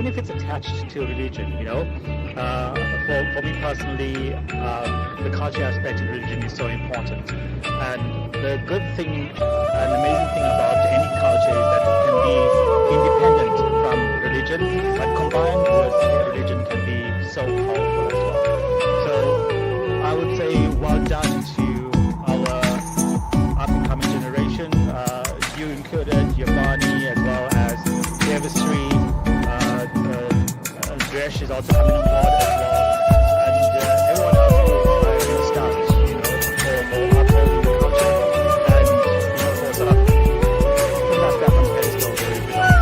if it's attached to religion, for me personally, the culture aspect of religion is so important. And the good thing and amazing thing about any culture is that it can be independent from religion, but combined with religion can be so powerful as well. So I would say well done to our up-and-coming generation, you included, Yavani, as well as Devasri. Dresh is also coming on board as well, and everyone else who really starts, for upholding the culture and for sort of putting us back on the pedestal where we belong.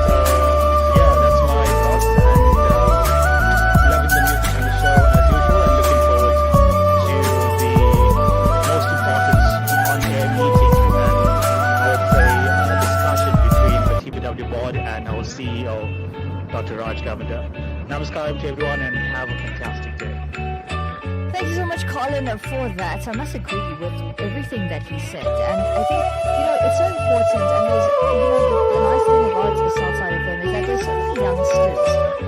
So yeah, that's my thoughts, and loving the music and the show as usual, and looking forward to the most important on-air meeting and I would say discussion between the TPW board and our CEO, Dr. Raj Govender. Namaskaram to everyone and have a fantastic day. Thank you so much, Colin, for that. I must agree with everything that he said. And I think, it's so important. And there's, the nice thing about the Southside FM is that there's so many youngsters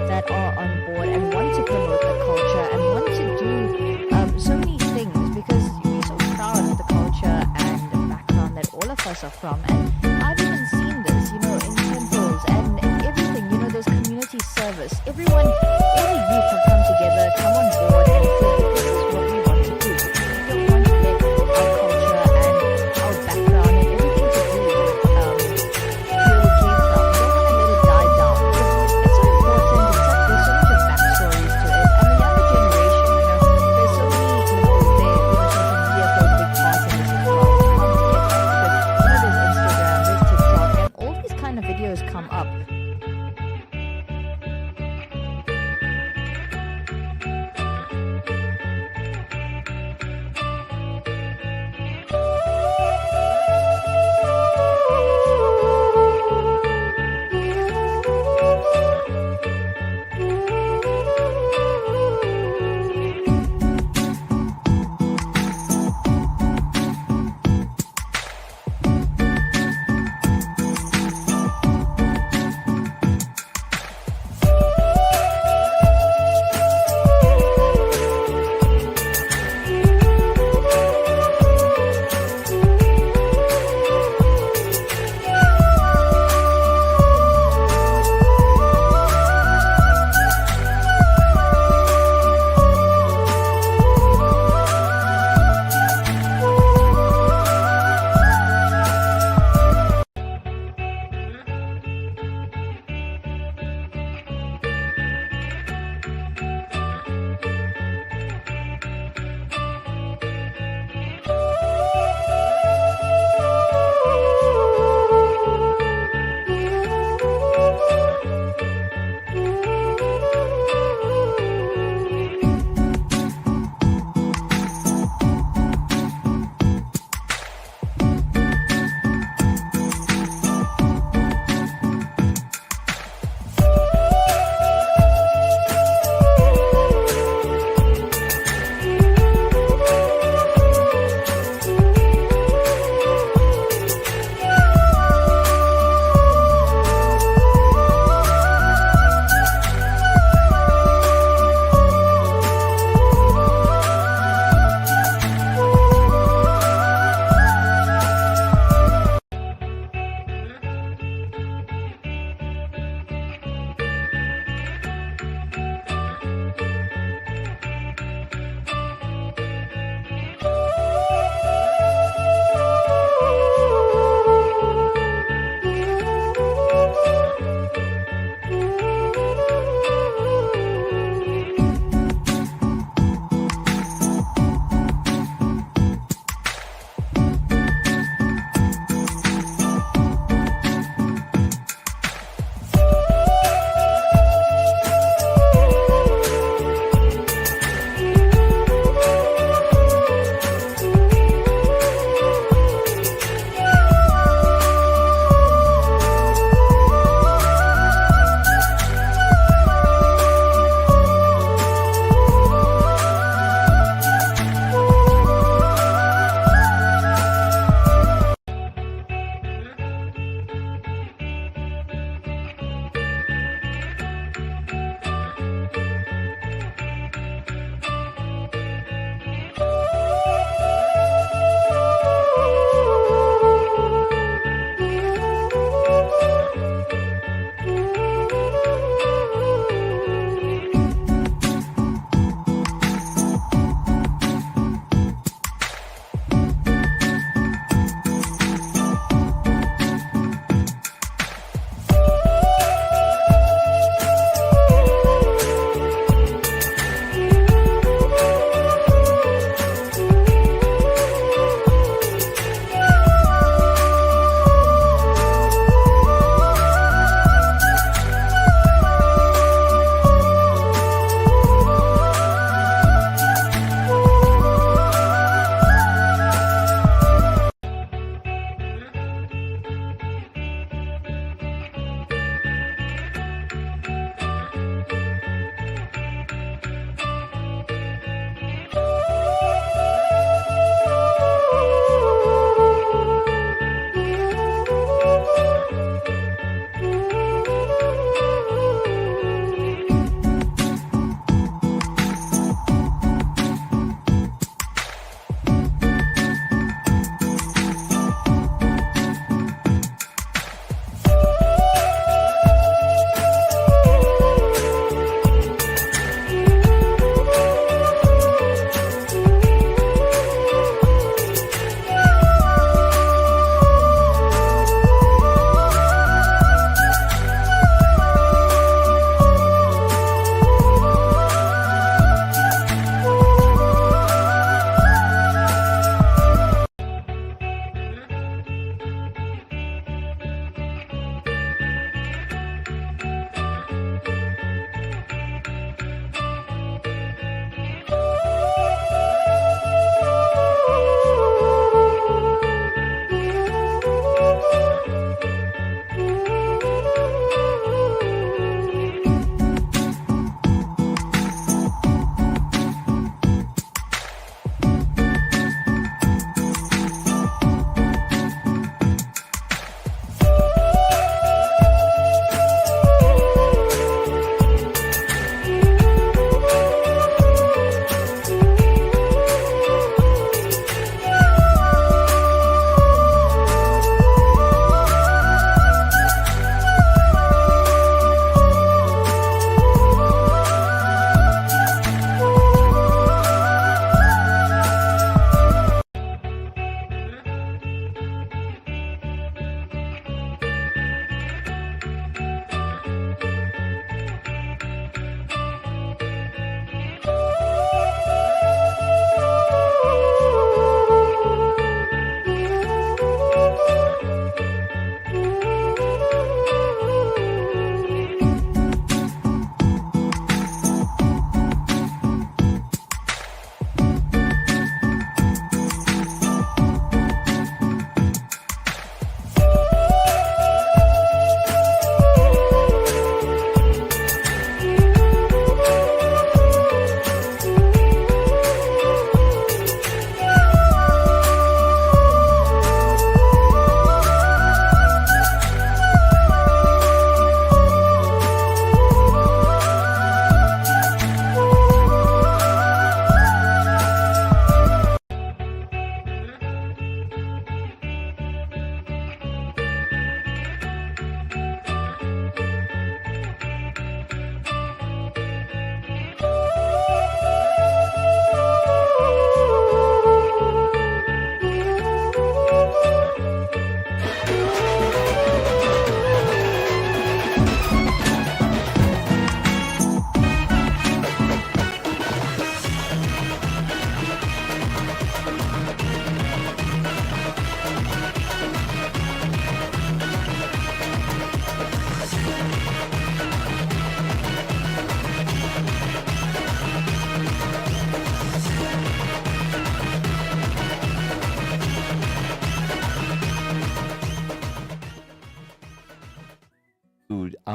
that are on board and want to promote the culture and want to do so many things because we're so proud of the culture and the background that all of us are from. And I've even seen this, in temples and everything, there's community service. Everyone, all the youth have come together, come on board and said, this is what we want to do. We don't want to let our culture and our background and everything to do with where we came from. We don't want to let it die down because it's so important. There's so much of backstories to it. And the younger generation, there's so many, social media plays a big part in this as well. Because, there's Instagram, there's TikTok, and all these kind of videos come up.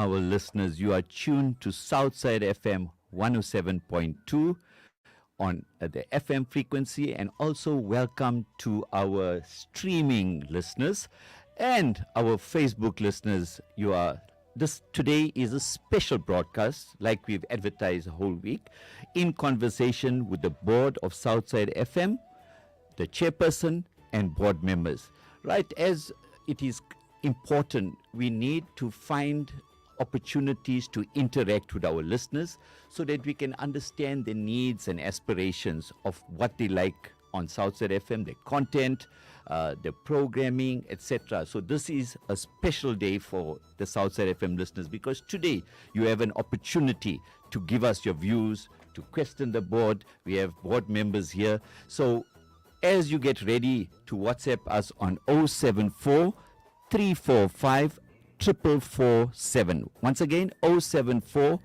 our listeners. You are tuned to Southside FM 107.2 on the FM frequency, and also welcome to our streaming listeners and our Facebook listeners. You are this today is a special broadcast, like we've advertised the whole week, in conversation with the board of Southside FM, the chairperson, and board members. Right, as it is important, we need to find opportunities to interact with our listeners so that we can understand the needs and aspirations of what they like on Southside FM, the content, the programming, etc. So this is a special day for the Southside FM listeners, because today you have an opportunity to give us your views, to question the board. We have board members here. So as you get ready to WhatsApp us on 074 345 4447. Once again, 074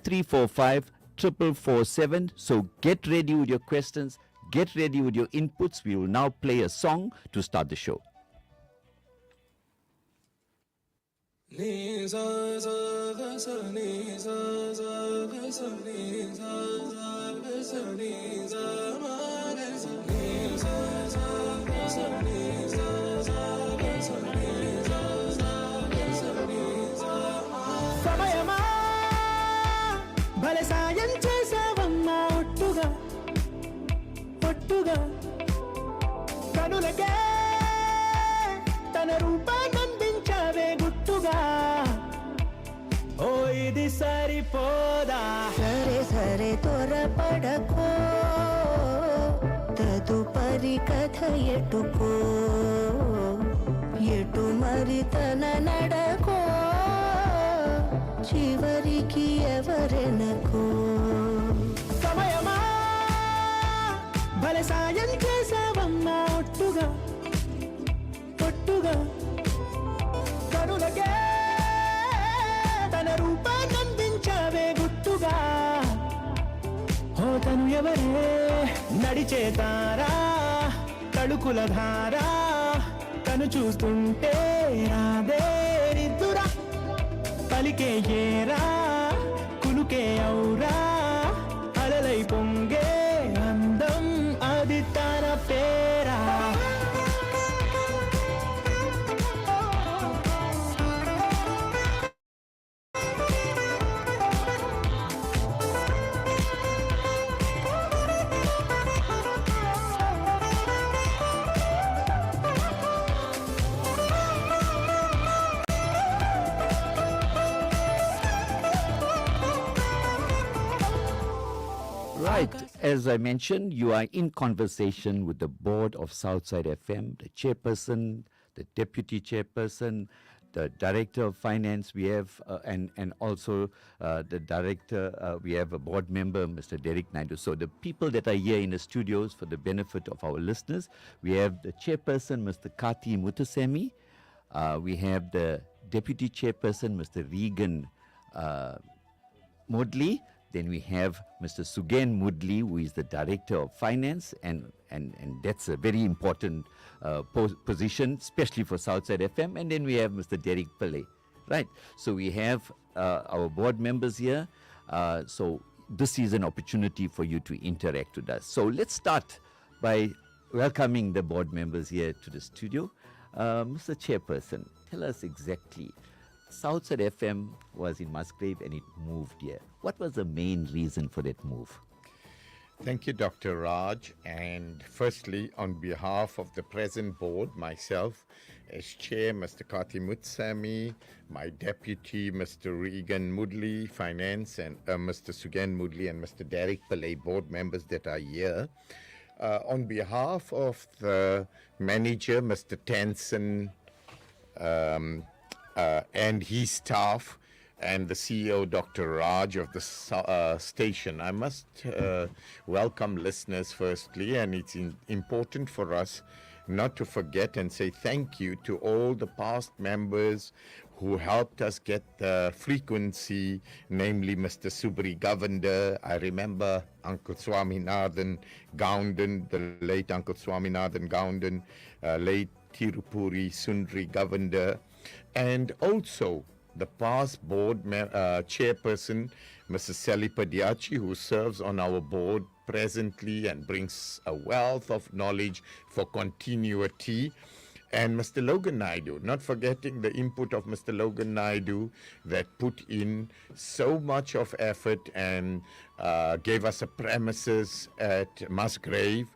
345 4447. So get ready with your questions, get ready with your inputs. We will now play a song to start the show. సమయమా భలే సాయం చేసావమ్మా ఒట్టుగా ఒట్టుగా కనులకే తన రూపాన్నందించావే గుట్టుగా ఓ ఇది సరిపోదా సరే సరే త్వరపడకో తదుపరి కథ ఎటుకో ఎటు మరి తన నడకో చివరికి ఎవరెనకో సమయమా భలే సాయం చేసావమ్మా ఒట్టుగా ఒట్టుగా కనులకే తన రూపాన్నందించావే గుట్టుగా ఓ తను ఎవరే నడిచే తారా తడుకుల ధారా తను చూస్తుంటే రాదే నిద్దురా పలికే ఏరా కులుకే ఔరా అలలై పొంగే అందం అది తన పేరా Right, as I mentioned, you are in conversation with the board of Southside FM, the chairperson, the deputy chairperson, the director of finance. We have, and also the director. We have a board member, Mr. Derek Naidu. So the people that are here in the studios, for the benefit of our listeners, we have the chairperson, Mr. Kati Mutasemi. We have the deputy chairperson, Mr. Regan Modley. Then we have Mr. Sugen Mudli, who is the Director of Finance, and that's a very important position, especially for Southside FM. And then we have Mr. Derek Pillay, right? So we have our board members here. So this is an opportunity for you to interact with us. So let's start by welcoming the board members here to the studio. Mr. Chairperson, tell us exactly. Southside FM was in Musgrave and it moved here. What was the main reason for that move? Thank you, Dr. Raj. And firstly, on behalf of the present board, myself as chair, Mr. Kati Mutsami, my deputy, Mr. Regan Mudli, finance, and Mr. Sugen Mudli and Mr. Derek Pillay, board members that are here. On behalf of the manager, Mr. Tansen, and his staff, and the CEO, Dr. Raj of the station, I must welcome listeners firstly, and it's important for us not to forget and say thank you to all the past members who helped us get the frequency, namely Mr. Subri Govender. I remember Uncle Swaminathan Gounden, the late Uncle Swaminathan Gounden, late Tirupuri Sundri Govender, and also the past chairperson, Mrs. Sally Padiachi, who serves on our board presently and brings a wealth of knowledge for continuity. And Mr. Logan Naidu, not forgetting the input of Mr. Logan Naidu that put in so much of effort and gave us a premises at Musgrave.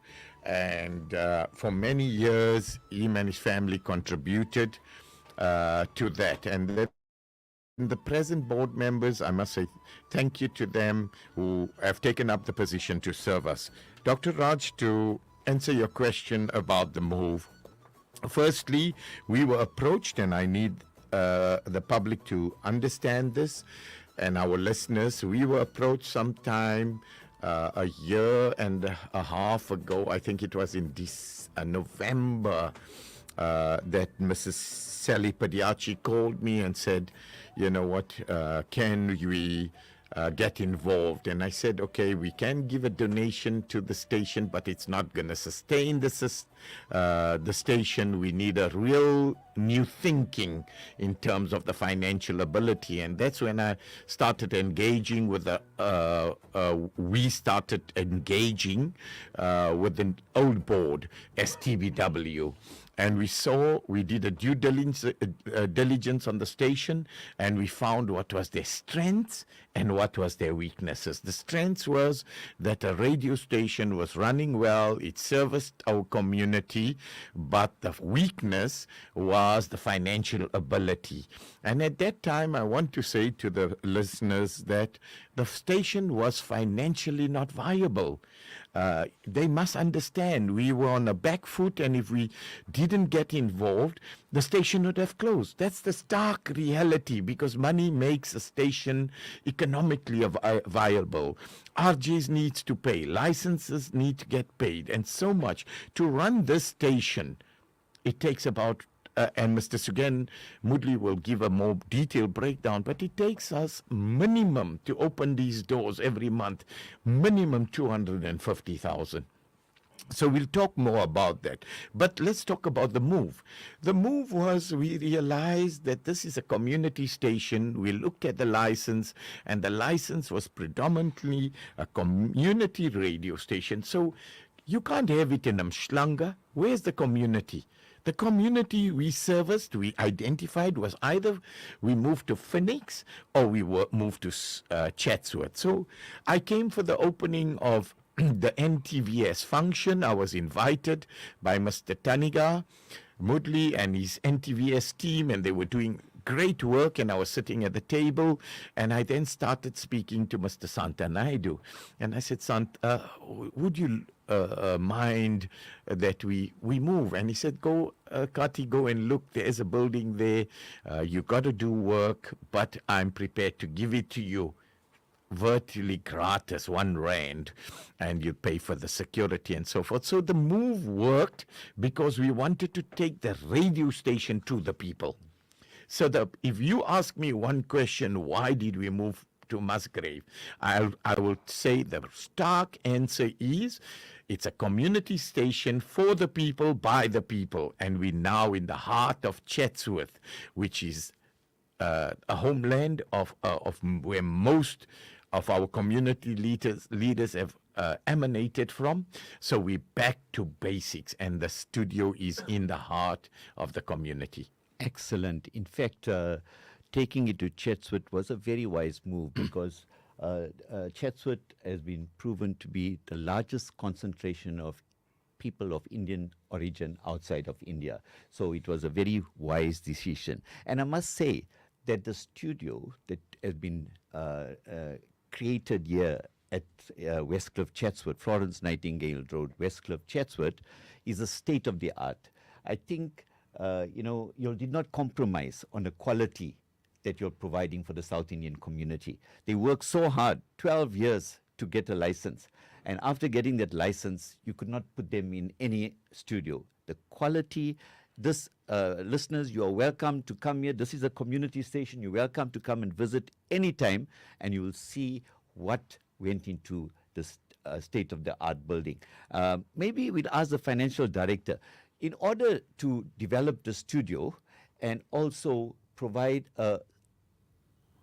And for many years, him and his family contributed to that. And the present board members, I must say thank you to them who have taken up the position to serve us. Dr. Raj, to answer your question about the move, firstly, we were approached, and I need the public to understand this, and our listeners, we were approached sometime a year and a half ago. I think it was in November that Mrs. Sally Padiachi called me and said, you know what, can we get involved? And I said, okay, we can give a donation to the station, but it's not going to sustain the station. We need a real new thinking in terms of the financial ability. And that's when I started engaging with we started engaging with the old board, STBW. And we did a due diligence on the station, and we found what was their strengths and what was their weaknesses. The strengths was that a radio station was running well, it serviced our community, but the weakness was the financial ability. And at that time, I want to say to the listeners that the station was financially not viable. They must understand we were on a back foot, and if we didn't get involved, the station would have closed. That's the stark reality, because money makes a station economically viable. RJs needs to pay, licenses need to get paid, and so much. To run this station, it takes about and Mr. Sugan Mudli will give a more detailed breakdown, but it takes us minimum to open these doors every month, minimum 250,000. So we'll talk more about that. But let's talk about the move. The move was, we realized that this is a community station. We looked at the license, and the license was predominantly a community radio station. So you can't have it in Mshlanga. Where's the community? The community we serviced, we identified, was either we moved to Phoenix or we moved to Chatsworth. So I came for the opening of the NTVS function. I was invited by Mr. Taniga Mudli and his NTVS team, and they were doing great work, and I was sitting at the table, and I then started speaking to Mr. Santa Naidu. And I said, would you mind that we move? And he said, go, Kati, go and look. There's a building there. You got to do work, but I'm prepared to give it to you virtually gratis, R1, and you pay for the security and so forth. So the move worked because we wanted to take the radio station to the people. So if you ask me one question, why did we move to Musgrave? I will say the stark answer is, it's a community station for the people, by the people. And we're now in the heart of Chatsworth, which is a homeland of where most of our community leaders have emanated from. So we're back to basics, and the studio is in the heart of the community. Excellent. In fact, taking it to Chatsworth was a very wise move because Chatsworth has been proven to be the largest concentration of people of Indian origin outside of India. So it was a very wise decision. And I must say that the studio that has been created here at Westcliff Chatsworth, Florence Nightingale Road, Westcliff Chatsworth, is a state of the art. I think you did not compromise on the quality that you're providing for the South Indian community. They worked so hard, 12 years to get a license. And after getting that license, you could not put them in any studio. The quality, listeners, you are welcome to come here. This is a community station. You're welcome to come and visit anytime, and you will see what went into this state-of-the-art building. Maybe we'll ask the financial director, in order to develop the studio and also provide a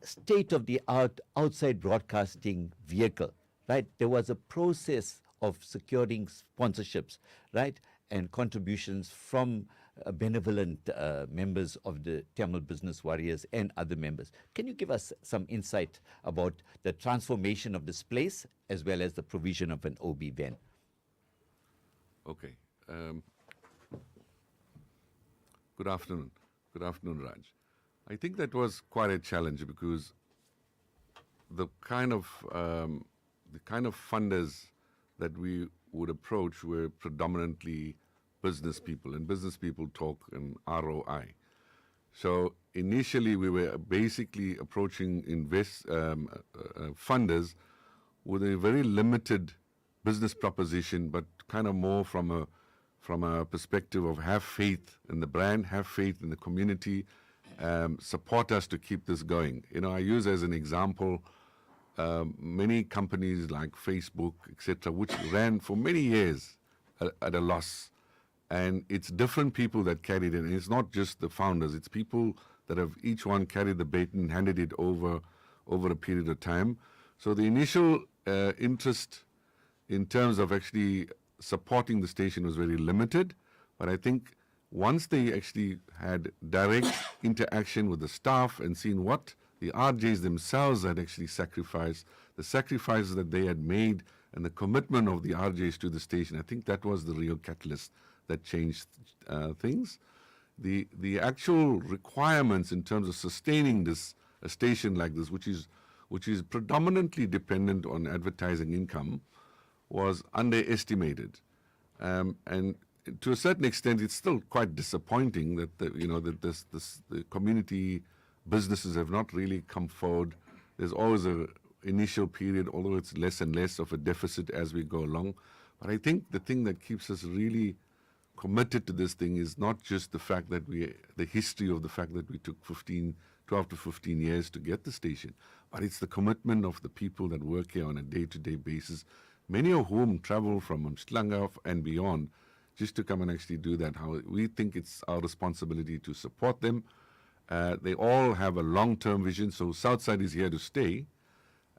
state of the art outside broadcasting vehicle, right? There was a process of securing sponsorships, right? And contributions from benevolent members of the Tamil Business Warriors and other members. Can you give us some insight about the transformation of this place as well as the provision of an OB van? Okay. Good afternoon. Good afternoon, Raj. I think that was quite a challenge because the kind of funders that we would approach were predominantly business people, and business people talk in ROI. So initially, we were basically approaching funders with a very limited business proposition, but kind of more from a perspective of have faith in the brand, have faith in the community, support us to keep this going. You know, I use as an example many companies like Facebook, etc., which ran for many years at a loss. And it's different people that carried it. And it's not just the founders. It's people that have each one carried the baton and handed it over a period of time. So the initial interest in terms of actually supporting the station was very limited. But I think once they actually had direct interaction with the staff and seen what the RJs themselves had actually sacrificed, the sacrifices that they had made and the commitment of the RJs to the station, I think that was the real catalyst that changed things. The actual requirements in terms of sustaining a station like this, which is predominantly dependent on advertising income, was underestimated, and to a certain extent, it's still quite disappointing that the community businesses have not really come forward. There's always a initial period, although it's less and less of a deficit as we go along. But I think the thing that keeps us really committed to this thing is not just the fact that the history of the fact that we took 12 to 15 years to get the station, but it's the commitment of the people that work here on a day-to-day basis, many of whom travel from Mshlanga and beyond just to come and actually do that. How we think it's our responsibility to support them. They all have a long-term vision, so Southside is here to stay.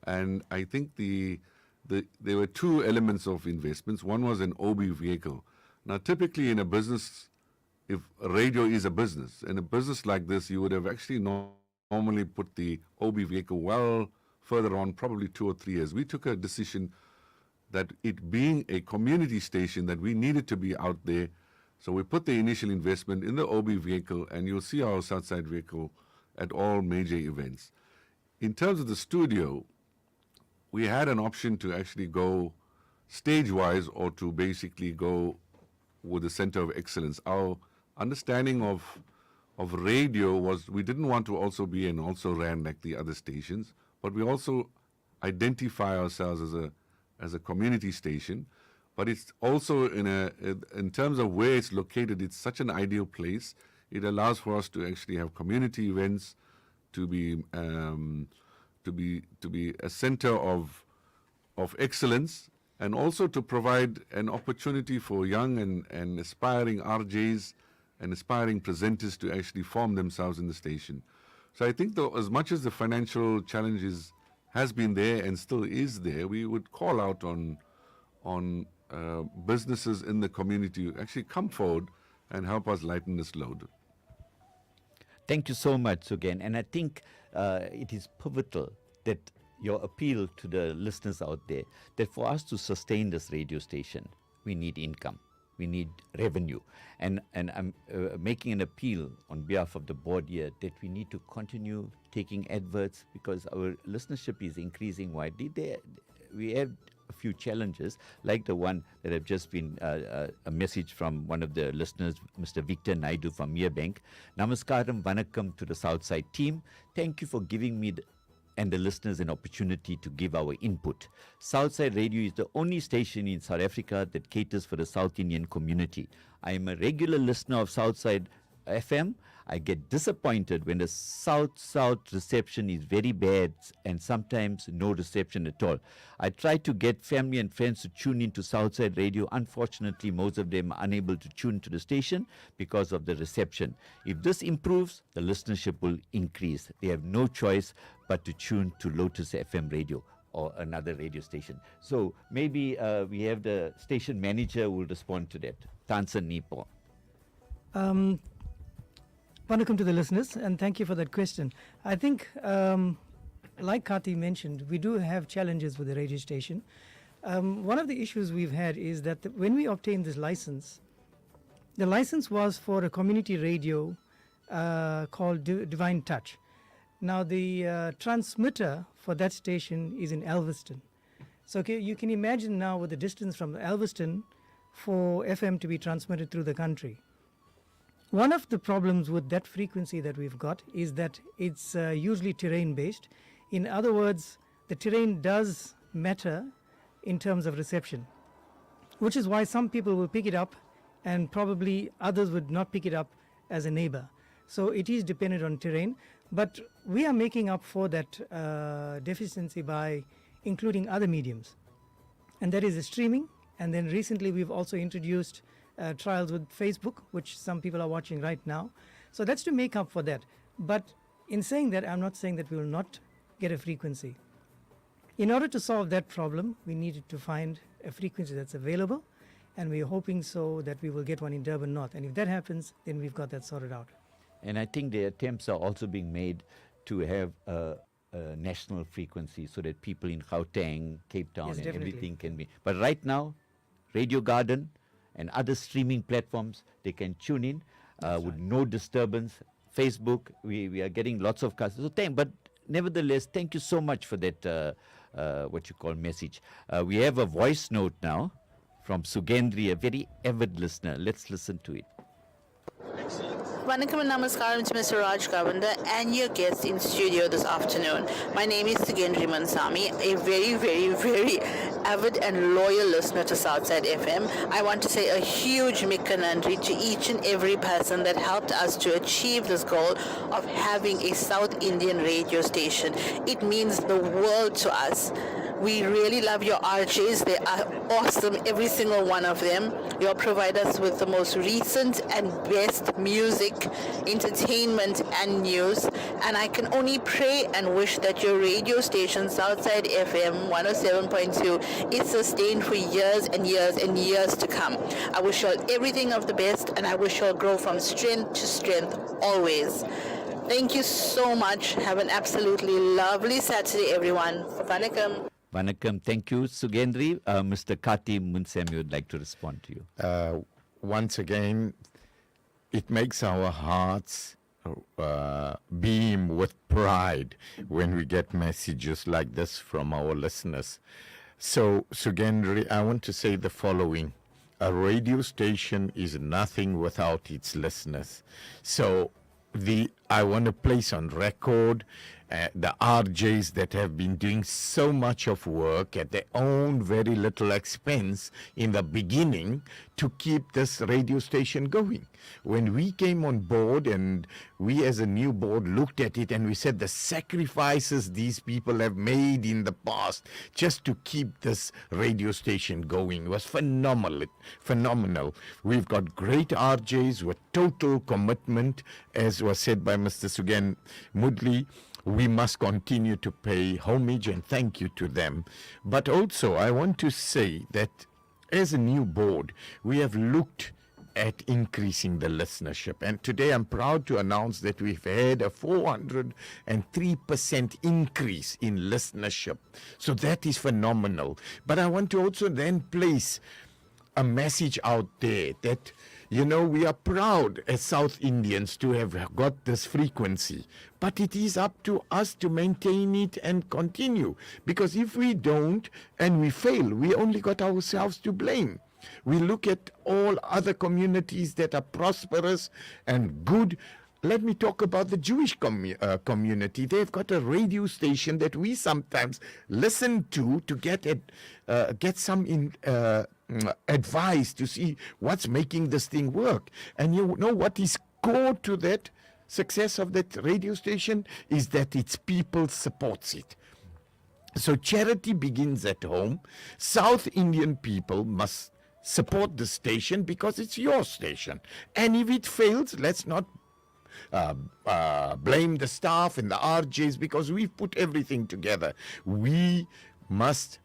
And I think there were two elements of investments. One was an OB vehicle. Now, typically in a business, if a radio is a business, in a business like this, you would have actually normally put the OB vehicle well further on, probably 2 or 3 years. We took a decision that it being a community station, that we needed to be out there. So we put the initial investment in the OB vehicle, and you'll see our Southside vehicle at all major events. In terms of the studio, we had an option to actually go stage-wise or to basically go with the center of excellence. Our understanding of radio was we didn't want to also be an also-ran like the other stations, but we also identify ourselves as a community station. But it's also in terms of where it's located, it's such an ideal place. It allows for us to actually have community events, to be a center of excellence, and also to provide an opportunity for young and aspiring RJs and aspiring presenters to actually form themselves in the station. So I think though, as much as the financial challenges has been there and still is there, we would call out on businesses in the community to actually come forward and help us lighten this load. Thank you so much again. And I think it is pivotal that your appeal to the listeners out there, that for us to sustain this radio station, we need income, we need revenue. And I'm making an appeal on behalf of the board here that we need to continue taking adverts because our listenership is increasing widely. We have a few challenges, like the one that have just been a message from one of the listeners, Mr. Victor Naidu from Merebank. Namaskaram, Vanakkam to the Southside team. Thank you for giving me and the listeners an opportunity to give our input. Southside Radio is the only station in South Africa that caters for the South Indian community. I am a regular listener of Southside FM. I get disappointed when the south reception is very bad and sometimes no reception at all. I try to get family and friends to tune into Southside Radio. Unfortunately, most of them are unable to tune to the station because of the reception. If this improves, the listenership will increase. They have no choice but to tune to Lotus FM radio or another radio station. So maybe we have the station manager who will respond to that. Tansan Nipo. Welcome to the listeners, and thank you for that question. I think, like Kati mentioned, we do have challenges with the radio station. One of the issues we've had is that when we obtained this license, the license was for a community radio called Divine Touch. Now, the transmitter for that station is in Elveston. So you can imagine now with the distance from Elveston for FM to be transmitted through the country. One of the problems with that frequency that we've got is that it's usually terrain-based. In other words, the terrain does matter in terms of reception, which is why some people will pick it up and probably others would not pick it up as a neighbor. So it is dependent on terrain, but we are making up for that deficiency by including other mediums, and that is the streaming. And then recently we've also introduced trials with Facebook, which some people are watching right now. So that's to make up for that. But in saying that, I'm not saying that we will not get a frequency. In order to solve that problem, we needed to find a frequency that's available, and we're hoping so that we will get one in Durban North. And if that happens, then we've got that sorted out. And I think the attempts are also being made to have a national frequency so that people in Gauteng, Cape Town, Yes, and definitely. everything can be. But right now, Radio Garden and other streaming platforms, they can tune in with no disturbance. Facebook, we are getting lots of customers. So but nevertheless, thank you so much for that, what you call message. We have a voice note now from Sugendri, a very avid listener. Let's listen to it. Vanakkam and Namaskaram to Mr. Raj Govender and your guests in studio this afternoon. My name is Sugendri Mansami, a very, very, very avid and loyal listener to Southside FM. I want to say a huge mikka nandri to each and every person that helped us to achieve this goal of having a South Indian radio station. It means the world to us. We really love your RJs. They are awesome, every single one of them. You'll provide us with the most recent and best music, entertainment, and news. And I can only pray and wish that your radio station, Southside FM 107.2, is sustained for years and years and years to come. I wish you all everything of the best, and I wish you all grow from strength to strength always. Thank you so much. Have an absolutely lovely Saturday, everyone. Vanakkam. Vanakkam, thank you, Sugendri. Mr. Kati Munsemi would like to respond to you. Once again, it makes our hearts beam with pride when we get messages like this from our listeners. So, Sugendri, I want to say the following. A radio station is nothing without its listeners. So, I want to place on record the RJs that have been doing so much of work at their own very little expense in the beginning to keep this radio station going. When we came on board and we as a new board looked at it and we said the sacrifices these people have made in the past just to keep this radio station going was phenomenal. We've got great RJs with total commitment, as was said by Mr. Sugen Mudli. We must continue to pay homage and thank you to them. But also, I want to say that as a new board, we have looked at increasing the listenership. And today I'm proud to announce that we've had a 403% increase in listenership. So that is phenomenal. But I want to also then place a message out there that, you know, we are proud as South Indians to have got this frequency, but it is up to us to maintain it and continue. Because if we don't and we fail, we only got ourselves to blame. We look at all other communities that are prosperous and good. Let me talk about the Jewish community. They've got a radio station that we sometimes listen to get some advice to see what's making this thing work. And you know what is core to that? success of that radio station is that its people supports it. So charity begins at home. South Indian people must support the station because it's your station. And if it fails, let's not blame the staff and the RJs because we've put everything together. We must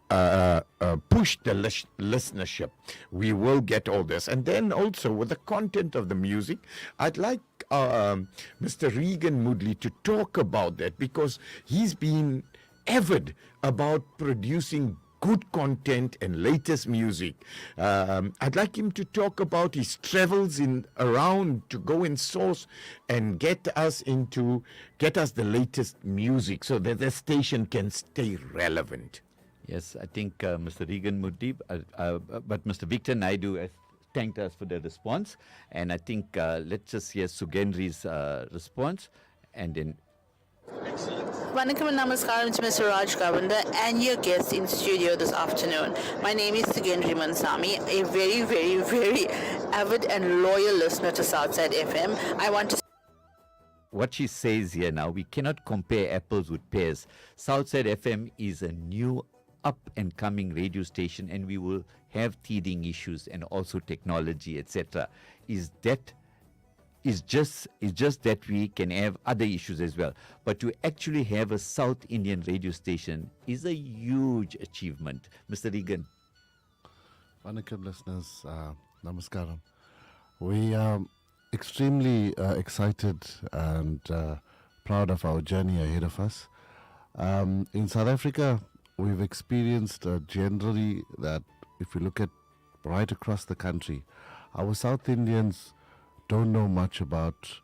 push the listenership. We will get all this. And then also with the content of the music, I'd like Mr. Regan Moodley to talk about that because he's been avid about producing good content and latest music. I'd like him to talk about his travels around to go and source and get us the latest music so that the station can stay relevant. Yes, I think Mr. Regan Moodley, but Mr. Victor Naidu has thanked us for the response. And I think let's just hear Sugendri's response and then. Vanakkam and Namaskaram to Mr. Raj Gavanda and your guests in studio this afternoon. My name is Sugendri Mansami, a very, very, very avid and loyal listener to Southside FM. I want to What she says here now, we cannot compare apples with pears. Southside FM is a new up-and-coming radio station, and we will have teething issues and also technology, etc. Is just that we can have other issues as well. But to actually have a South Indian radio station is a huge achievement. Mr. Regan. Vanakkam listeners, namaskaram. We are extremely excited and proud of our journey ahead of us. In South Africa, we've experienced generally that if you look at right across the country, our South Indians don't know much about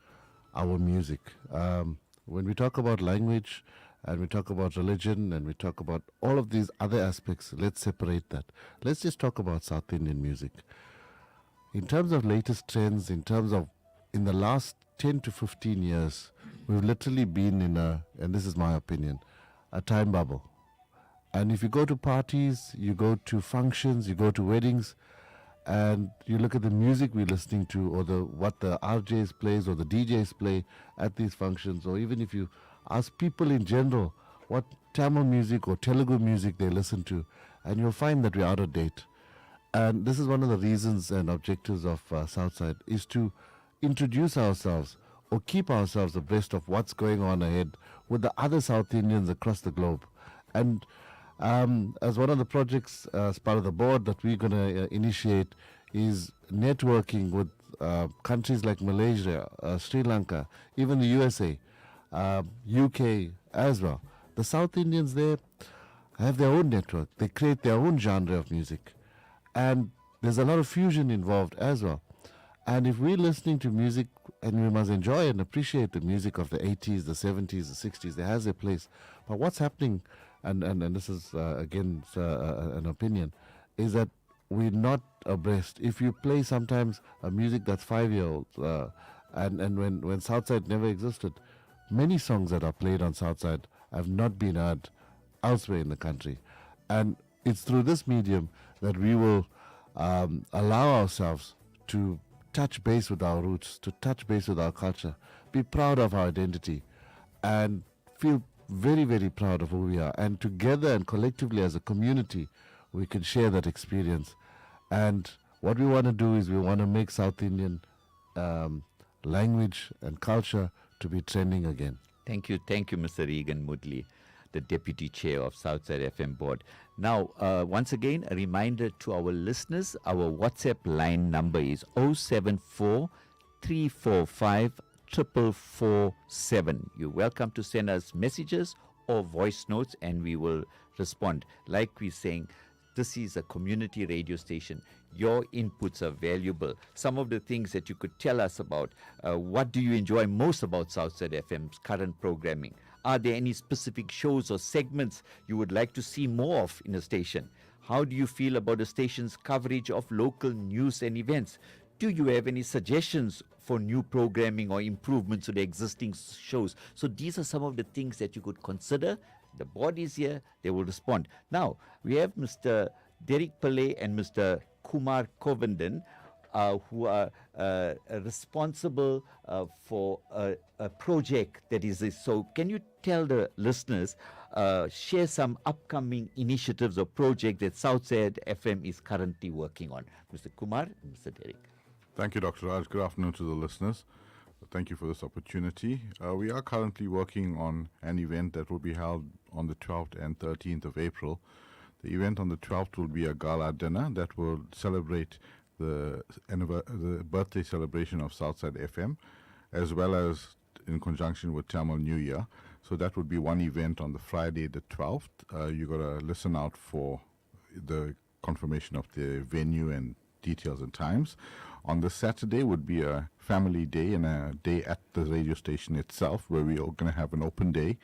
our music. When we talk about language and we talk about religion and we talk about all of these other aspects, let's separate that. Let's just talk about South Indian music. In terms of latest trends, in the last 10 to 15 years, we've literally been in and this is my opinion, a time bubble. And if you go to parties, you go to functions, you go to weddings, and you look at the music we're listening to or what the RJs plays or the DJs play at these functions, or even if you ask people in general what Tamil music or Telugu music they listen to, and you'll find that we're out of date. And this is one of the reasons and objectives of Southside, is to introduce ourselves or keep ourselves abreast of what's going on ahead with the other South Indians across the globe. And as one of the projects as part of the board that we're going to initiate is networking with countries like Malaysia, Sri Lanka, even the USA, UK as well. The South Indians there have their own network. They create their own genre of music. And there's a lot of fusion involved as well. And if we're listening to music, and we must enjoy and appreciate the music of the 80s, the 70s, the 60s, there has a place. But what's happening, and this is again an opinion, is that we're not abreast. If you play sometimes a music that's 5-year-old, and when Southside never existed, many songs that are played on Southside have not been heard elsewhere in the country. And it's through this medium that we will allow ourselves to touch base with our roots, to touch base with our culture, be proud of our identity, and feel very, very proud of who we are. And together and collectively as a community, we can share that experience. And what we want to do is we want to make South Indian language and culture to be trending again. Thank you, Mr. Regan Moodley, the Deputy Chair of Southside FM Board. Now, once again, a reminder to our listeners, our WhatsApp line number is 074 345 4447. You're welcome to send us messages or voice notes and we will respond. Like we're saying, this is a community radio station. Your inputs are valuable. Some of the things that you could tell us about, what do you enjoy most about Southside FM's current programming? Are there any specific shows or segments you would like to see more of in a station? How do you feel about the station's coverage of local news and events? Do you have any suggestions for new programming or improvements to the existing shows? So these are some of the things that you could consider. The board is here, they will respond. Now, we have Mr. Derek Pillay and Mr. Kumar Kovendan who are responsible for a project that is this. So can you tell the listeners, share some upcoming initiatives or projects that Southside FM is currently working on? Mr. Kumar and Mr. Derek. Thank you, Dr. Raj. Good afternoon to the listeners. Thank you for this opportunity. We are currently working on an event that will be held on the 12th and 13th of April. The event on the 12th will be a gala dinner that will celebrate the birthday celebration of Southside FM, as well as in conjunction with Tamil New Year. So that would be one event on the Friday, the 12th. You got to listen out for the confirmation of the venue and details and times. On the Saturday would be a family day and a day at the radio station itself, where we are going to have an open day,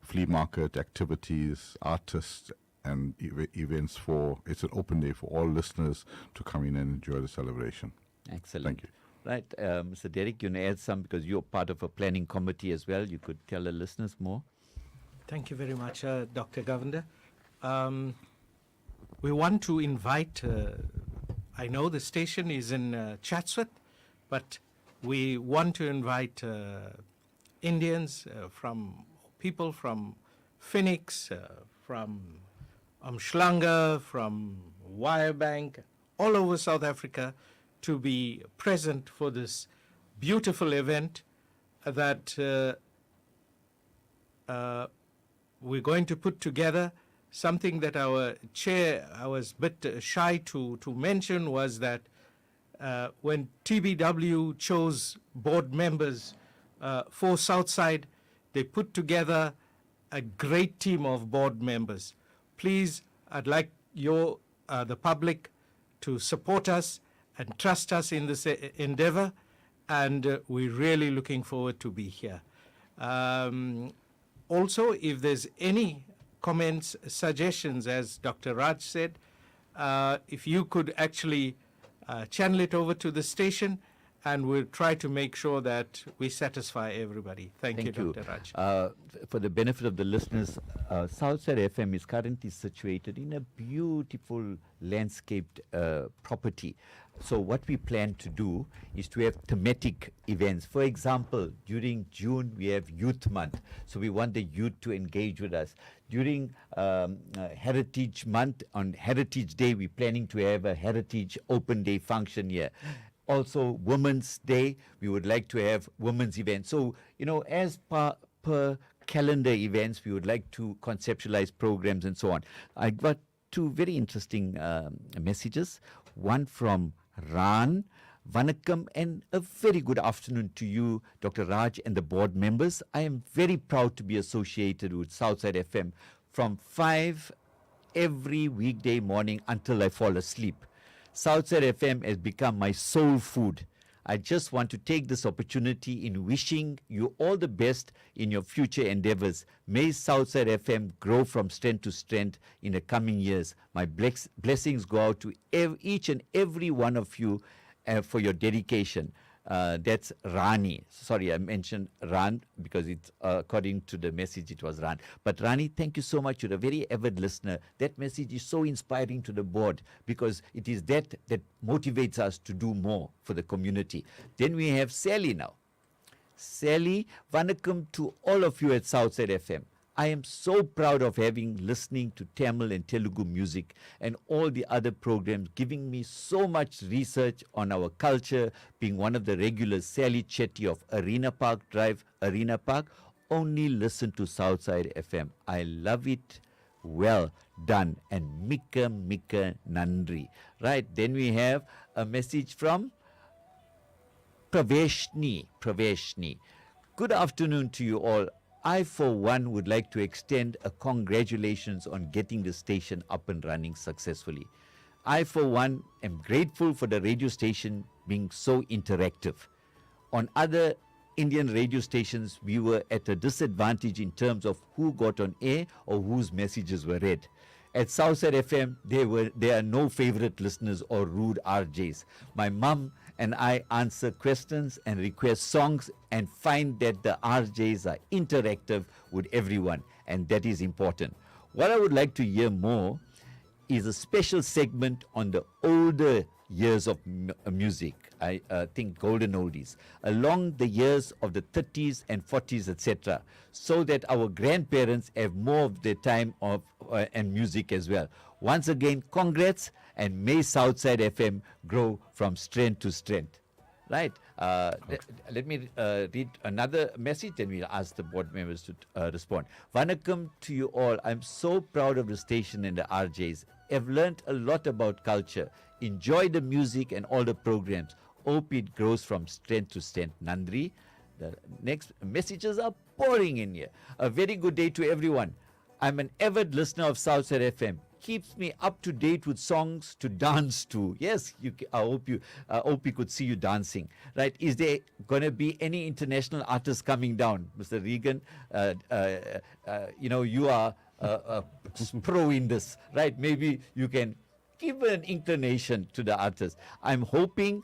flea market, activities, artists, and events for. It's an open day for all listeners to come in and enjoy the celebration. Excellent. Thank you. Right, Mr. Derek, you want to add some because you're part of a planning committee as well. You could tell the listeners more. Thank you very much, Dr. Govender. We want to invite, I know the station is in Chatsworth, but we want to invite Indians, people from Phoenix, from Umhlanga, from Wirebank, all over South Africa, to be present for this beautiful event that we're going to put together. Something that our chair, I was a bit shy to mention, was that when TBW chose board members for Southside, they put together a great team of board members. Please, I'd like the public to support us and trust us in this endeavor, and we're really looking forward to be here. Also, if there's any comments, suggestions, as Dr. Raj said, if you could actually channel it over to the station, and we'll try to make sure that we satisfy everybody. Thank you, Dr. Raj. For the benefit of the listeners, Southside FM is currently situated in a beautiful landscaped property. So what we plan to do is to have thematic events. For example, during June, we have Youth Month. So we want the youth to engage with us. During Heritage Month, on Heritage Day, we're planning to have a Heritage Open Day function here. Also, Women's Day, we would like to have women's events. So, as per calendar events, we would like to conceptualize programs and so on. I got two very interesting messages. One from Ran, Vanakkam, and a very good afternoon to you, Dr. Raj, and the board members. I am very proud to be associated with Southside FM from 5 every weekday morning until I fall asleep. Southside FM has become my soul food. I just want to take this opportunity in wishing you all the best in your future endeavors. May Southside FM grow from strength to strength in the coming years. My blessings go out to each and every one of you for your dedication. That's Rani. Sorry, I mentioned Ran because it's according to the message it was Ran. But Rani, thank you so much. You're a very avid listener. That message is so inspiring to the board because it is that motivates us to do more for the community. Then we have Sally now. Sally, Vanakkam to all of you at Southside FM. I am so proud of listening to Tamil and Telugu music and all the other programs, giving me so much research on our culture, being one of the regulars, Sally Chetty of Arena Park Drive, Arena Park. Only listen to Southside FM. I love it. Well done. And Mika Nandri. Right, then we have a message from Praveshni. Good afternoon to you all. I, for one, would like to extend a congratulations on getting the station up and running successfully. I, for one, am grateful for the radio station being so interactive. On other Indian radio stations, we were at a disadvantage in terms of who got on air or whose messages were read. At Southside FM, there are no favorite listeners or rude RJs. My mum and I answer questions and request songs and find that the RJs are interactive with everyone, and that is important. What I would like to hear more is a special segment on the older years of music. I think golden oldies, along the years of the 30s and 40s, etc., so that our grandparents have more of their time of and music as well. Once again, congrats, and may Southside FM grow from strength to strength. Right. Let me read another message, then we'll ask the board members to respond. Vanakkam to you all. I'm so proud of the station and the RJs. I've learned a lot about culture. Enjoy the music and all the programs. Hope it grows from strength to strength. Nandri. The next messages are pouring in here. A very good day to everyone. I'm an avid listener of Southside FM. Keeps me up to date with songs to dance to. Yes, I hope we could see you dancing. Right? Is there going to be any international artists coming down, Mr. Regan? You are pro in this, right? Maybe you can give an inclination to the artists. I'm hoping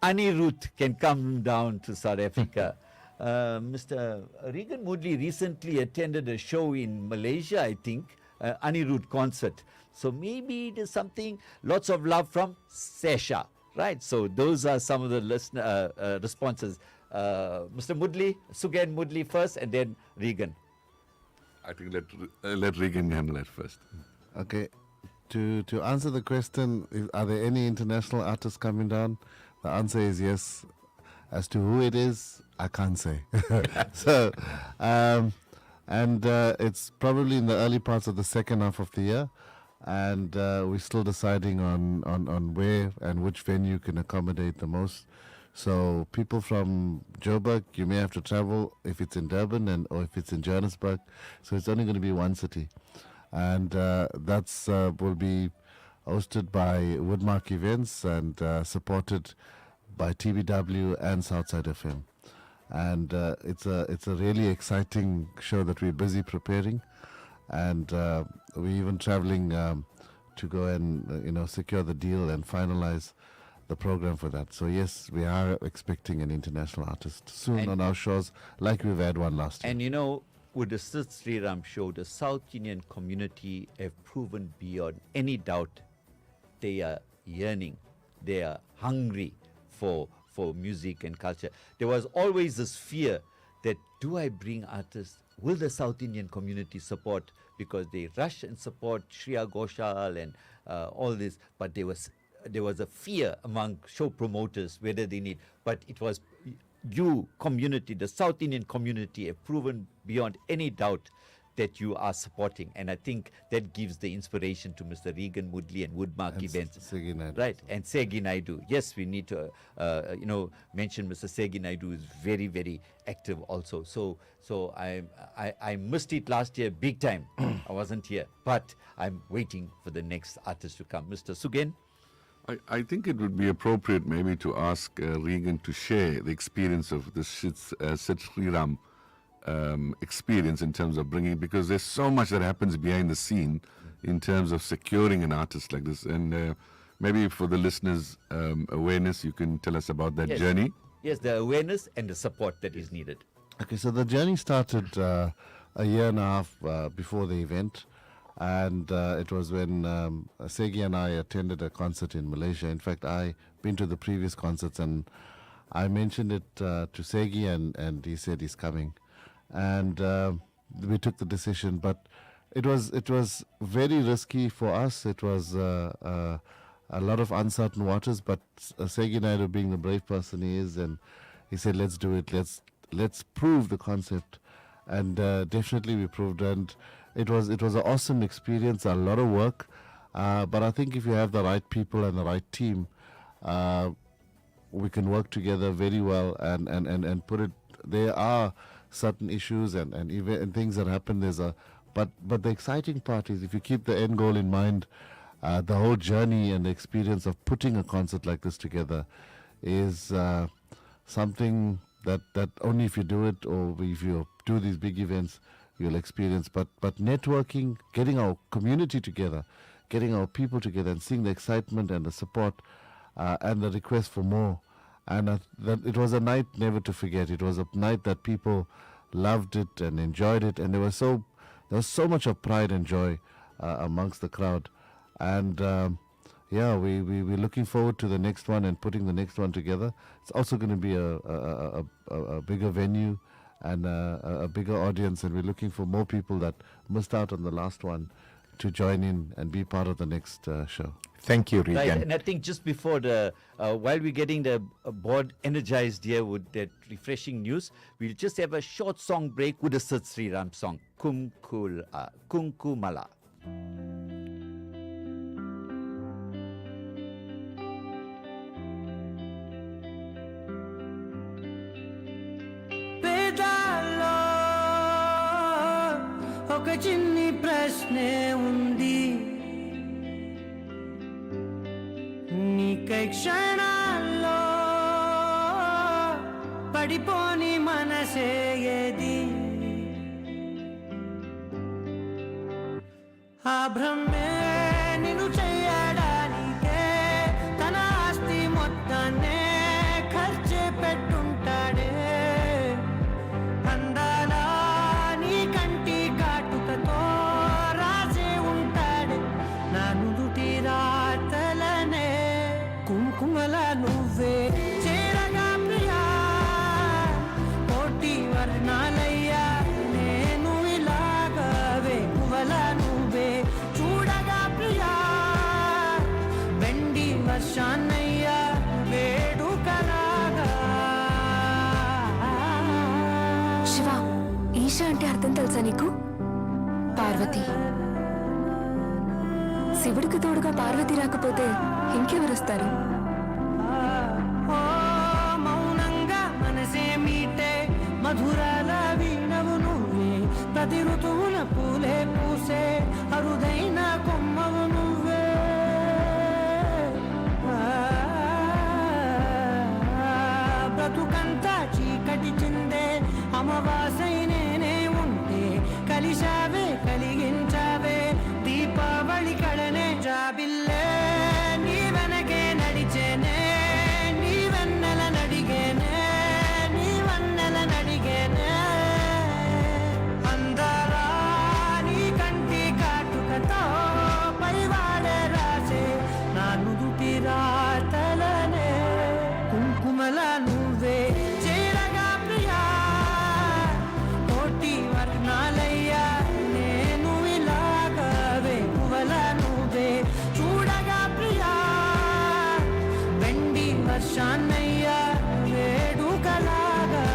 Anirudh can come down to South Africa. Mr. Regan Moodley recently attended a show in Malaysia, I think. Anirudh concert. So maybe there's something, lots of love from Sesha, right? So those are some of the responses. Mr. Moodley, Sugan Moodley first, and then Regan. I think let Regan handle it first. Okay. To answer the question, are there any international artists coming down? The answer is yes. As to who it is, I can't say. So, it's probably in the early parts of the second half of the year, and we're still deciding on where and which venue can accommodate the most. So people from Joburg, you may have to travel if it's in Durban or if it's in Johannesburg. So it's only going to be one city, and that's will be hosted by Woodmark Events and supported by TBW and Southside FM. And it's a really exciting show that we're busy preparing, and we're even traveling to go and secure the deal and finalize the program for that. So yes, we are expecting an international artist soon on our shows, like we've had one last year. And with the Sid Sri Ram show, the South Indian community have proven beyond any doubt they are yearning, they are hungry for music and culture. There was always this fear that, do I bring artists? Will the South Indian community support? Because they rush and support Shreya Ghoshal and all this, but there was a fear among show promoters whether they need. But it was you, community, the South Indian community, have proven beyond any doubt that you are supporting, and I think that gives the inspiration to Mr. Regan Moodley and Woodmark Events. Segi Naidu. Right, and Segi Naidu. Yes, we need to mention Mr. Segi Naidu is very, very active also. So I missed it last year big time. I wasn't here, but I'm waiting for the next artist to come. Mr. Sugen? I think it would be appropriate maybe to ask Regan to share the experience of the Sid Sri Ram experience in terms of bringing, because there's so much that happens behind the scene in terms of securing an artist like this, and maybe for the listeners' awareness, you can tell us about that journey. Yes, the awareness and the support that is needed. Okay, so the journey started a year and a half before the event, and it was when Segi and I attended a concert in Malaysia. In fact, I've been to the previous concerts, and I mentioned it to Segi, and he said he's coming. And we took the decision, but it was very risky for us. It was a lot of uncertain waters, but Segi Naidu, being the brave person he is, and he said, let's do it, let's prove the concept, and definitely we proved, and it was an awesome experience, a lot of work, but I think if you have the right people and the right team, we can work together very well and put it. There are certain issues and even things that happen. But the exciting part is, if you keep the end goal in mind, the whole journey and the experience of putting a concert like this together is something that only if you do it, or if you do these big events, you'll experience. But networking, getting our community together, getting our people together, and seeing the excitement and the support and the request for more. And that it was a night never to forget. It was a night that people loved it and enjoyed it, and there was so much of pride and joy amongst the crowd. And yeah, we're looking forward to the next one and putting the next one together. It's also going to be a bigger venue and a bigger audience, and we're looking for more people that missed out on the last one to join in and be part of the next show. Thank you, Right, Regan. and I think just before while we're getting the board energized here with that refreshing news, we'll just have a short song break with a Sat Sri Ram song, Kunkumala. పేదాల్లో ఒక చిన్ని ప్రశ్నే ఉంది, నీకై క్షణాల్లో పడిపోని మనసే ఏది, ఆ భ్రమే నిన్ను చేయడానికే తన ఆస్తి మొత్తాన్నే ఖర్చే పెట్టుంటాడే, అందాల నీ కంటి కాటుకతో రాసే ఉంటాడే నా నుదుటి రాతలనే, కుంకుమల నువ్వే చేరగా ప్రియా, కోటి వర్ణాలయ్యా నేను ఇలాగా వేకువల నువ్వే చూడగా ప్రియా, వెండి వర్షాన్నయ్యా వేడుకలాగా. శివ, ఈశ అంటే అర్థం తెలుసా నీకు? పార్వతి. శివుడికి తోడుగా పార్వతి రాకపోతే ఇంకెవరొస్తారు? ఓ మౌనంగా మనసే మీటే మధురాల వీణవు నువ్వే, ప్రతి ఋతువున పూలే పూసే అరుదైన కొమ్మవు నువ్వే, బ్రతుకంతా చీకటి చిందే అమవాసై నేనే ఉంటే కలిశావే కలిగించావే దీపావళి కళనే జాబిల్లే, నీ వెనకే నడిచేనే నీ వెన్నెల నడిగేనే నీ వన్నెల నడిగేనే, అందాలా నీ కంటి కాటుకతో పైవాడే రాసే నా నుదుటి రాతలనే, కుంకుమల నువ్వే చేరగా ప్రియా, కోటి వర్ణాలయ్యా నేను ఇలాగా వేకువల నువ్వే చూడగా ప్రియా, వెండి వర్షాన్నయ్యా వేడుకలాగా.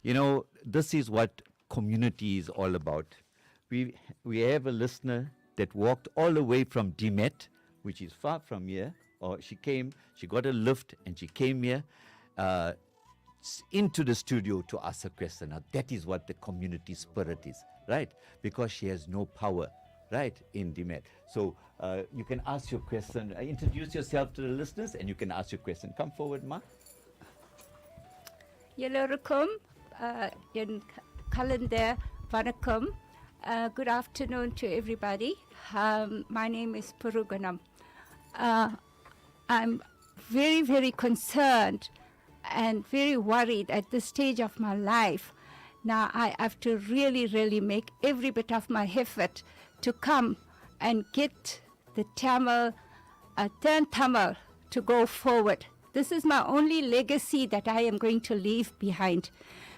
You know, this is what community is all about. We have a listener that walked all the way from Dimet, which is far from here, or she got a lift and she came here into the studio to ask a question. Now, that is what the community spirit is, right? Because she has no power, right, in Dimet. So you can ask your question. Introduce yourself to the listeners and you can ask your question. Come forward, Ma. Yellorikum, in Kalender Vanakkam. Good afternoon to everybody. My name is Puruganam. I'm very, very concerned and very worried at this stage of my life. Now I have to really, really make every bit of my effort to come and get the Tamil, turn Tamil to go forward. This is my only legacy that I am going to leave behind.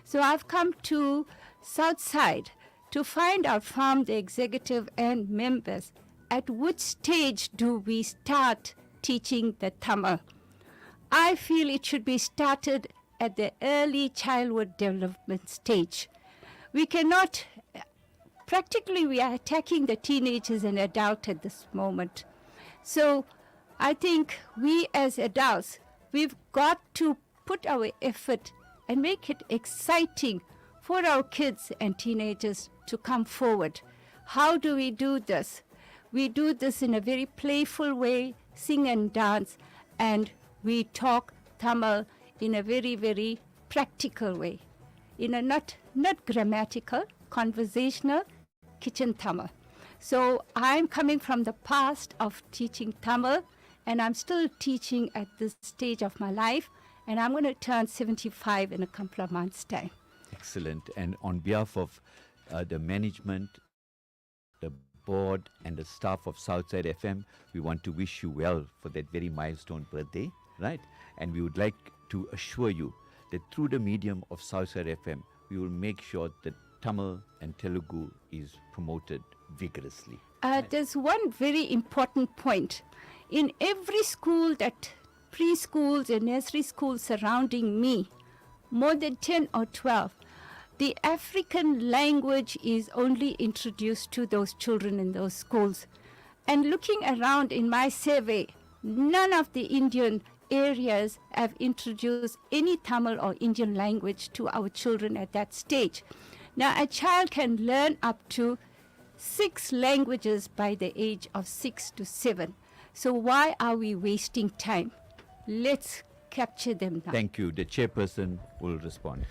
So I've come to Southside to find out from the executive and members at which stage do we start teaching the Tamil. I feel it should be started at the early childhood development stage. We cannot, practically we are attacking the teenagers and adults at this moment. So I think we as adults, we've got to put our effort and make it exciting for our kids and teenagers to come forward. How do we do this? We do this in a very playful way, sing and dance, and we talk Tamil in a very, very practical way. in a not grammatical, conversational kitchen Tamil. So I'm coming from the past of teaching Tamil, and I'm still teaching at this stage of my life, and I'm going to turn 75 in a couple of months' time. Excellent. And on behalf of the management, the board, and the staff of Southside FM, we want to wish you well for that very milestone birthday, right? And we would like to assure you that through the medium of Southside FM, we will make sure that Tamil and Telugu is promoted vigorously. There's one very important point. In every school, that preschools and nursery schools surrounding me, more than 10 or 12, the African language is only introduced to those children in those schools. And looking around in my survey, none of the Indian areas have introduced any Tamil or Indian language to our children at that stage. Now, a child can learn up to 6 languages by the age of 6 to 7. So why are we wasting time? Let's capture them now. Thank you. The chairperson will respond.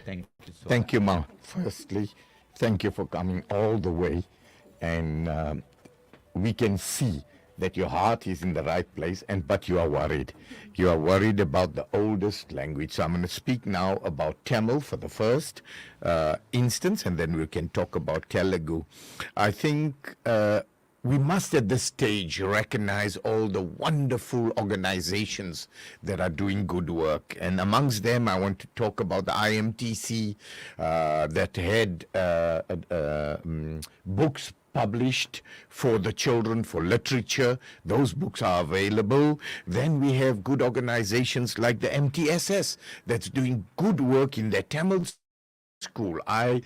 Thank you so Thank much. you, Ma. Firstly, thank you for coming all the way. And we can see that your heart is in the right place, but you are worried. You are worried about the oldest language. So I'm going to speak now about Tamil for the first instance, and then we can talk about Telugu. I think we must at this stage recognize all the wonderful organizations that are doing good work. And amongst them, I want to talk about the IMTC that had books published for the children, for literature. Those books are available. Then we have good organizations like the MTSS that's doing good work in their Tamil school. I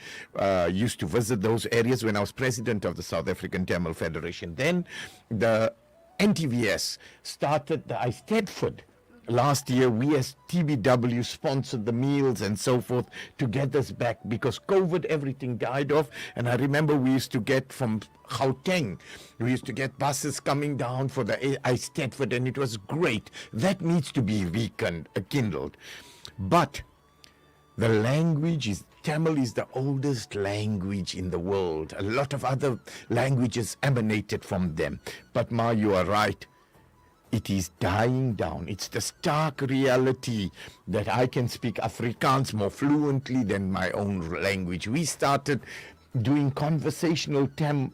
used to visit those areas when I was president of the South African Tamil Federation. Then the NTVS started the Eisteddford. Last year, we as TBW sponsored the meals and so forth to get us back because COVID, everything died off. And I remember we used to get from Gauteng, we used to get buses coming down for the Eisteddford, and it was great. That needs to be rekindled. But the language is, Tamil is the oldest language in the world. A lot of other languages emanated from them. But Ma, you are right. It is dying down. It's the stark reality that I can speak Afrikaans more fluently than my own language. We started doing conversational Tamil.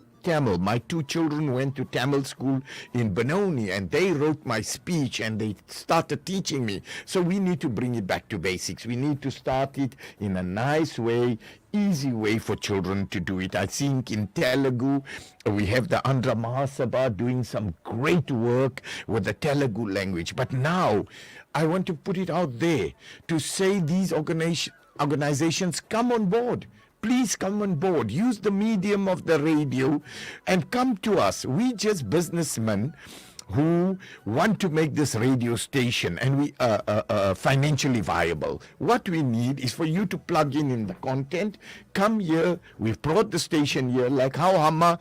My 2 children went to Tamil school in Benoni, and they wrote my speech and they started teaching me. So we need to bring it back to basics. We need to start it in a nice way, easy way for children to do it. I think in Telugu, we have the Andhra Mahasabha doing some great work with the Telugu language. But now I want to put it out there to say these organizations come on board. Please come on board. Use the medium of the radio and come to us. We just businessmen who want to make this radio station and we financially viable. What we need is for you to plug in the content. Come here. We've brought the station here, like how Hamma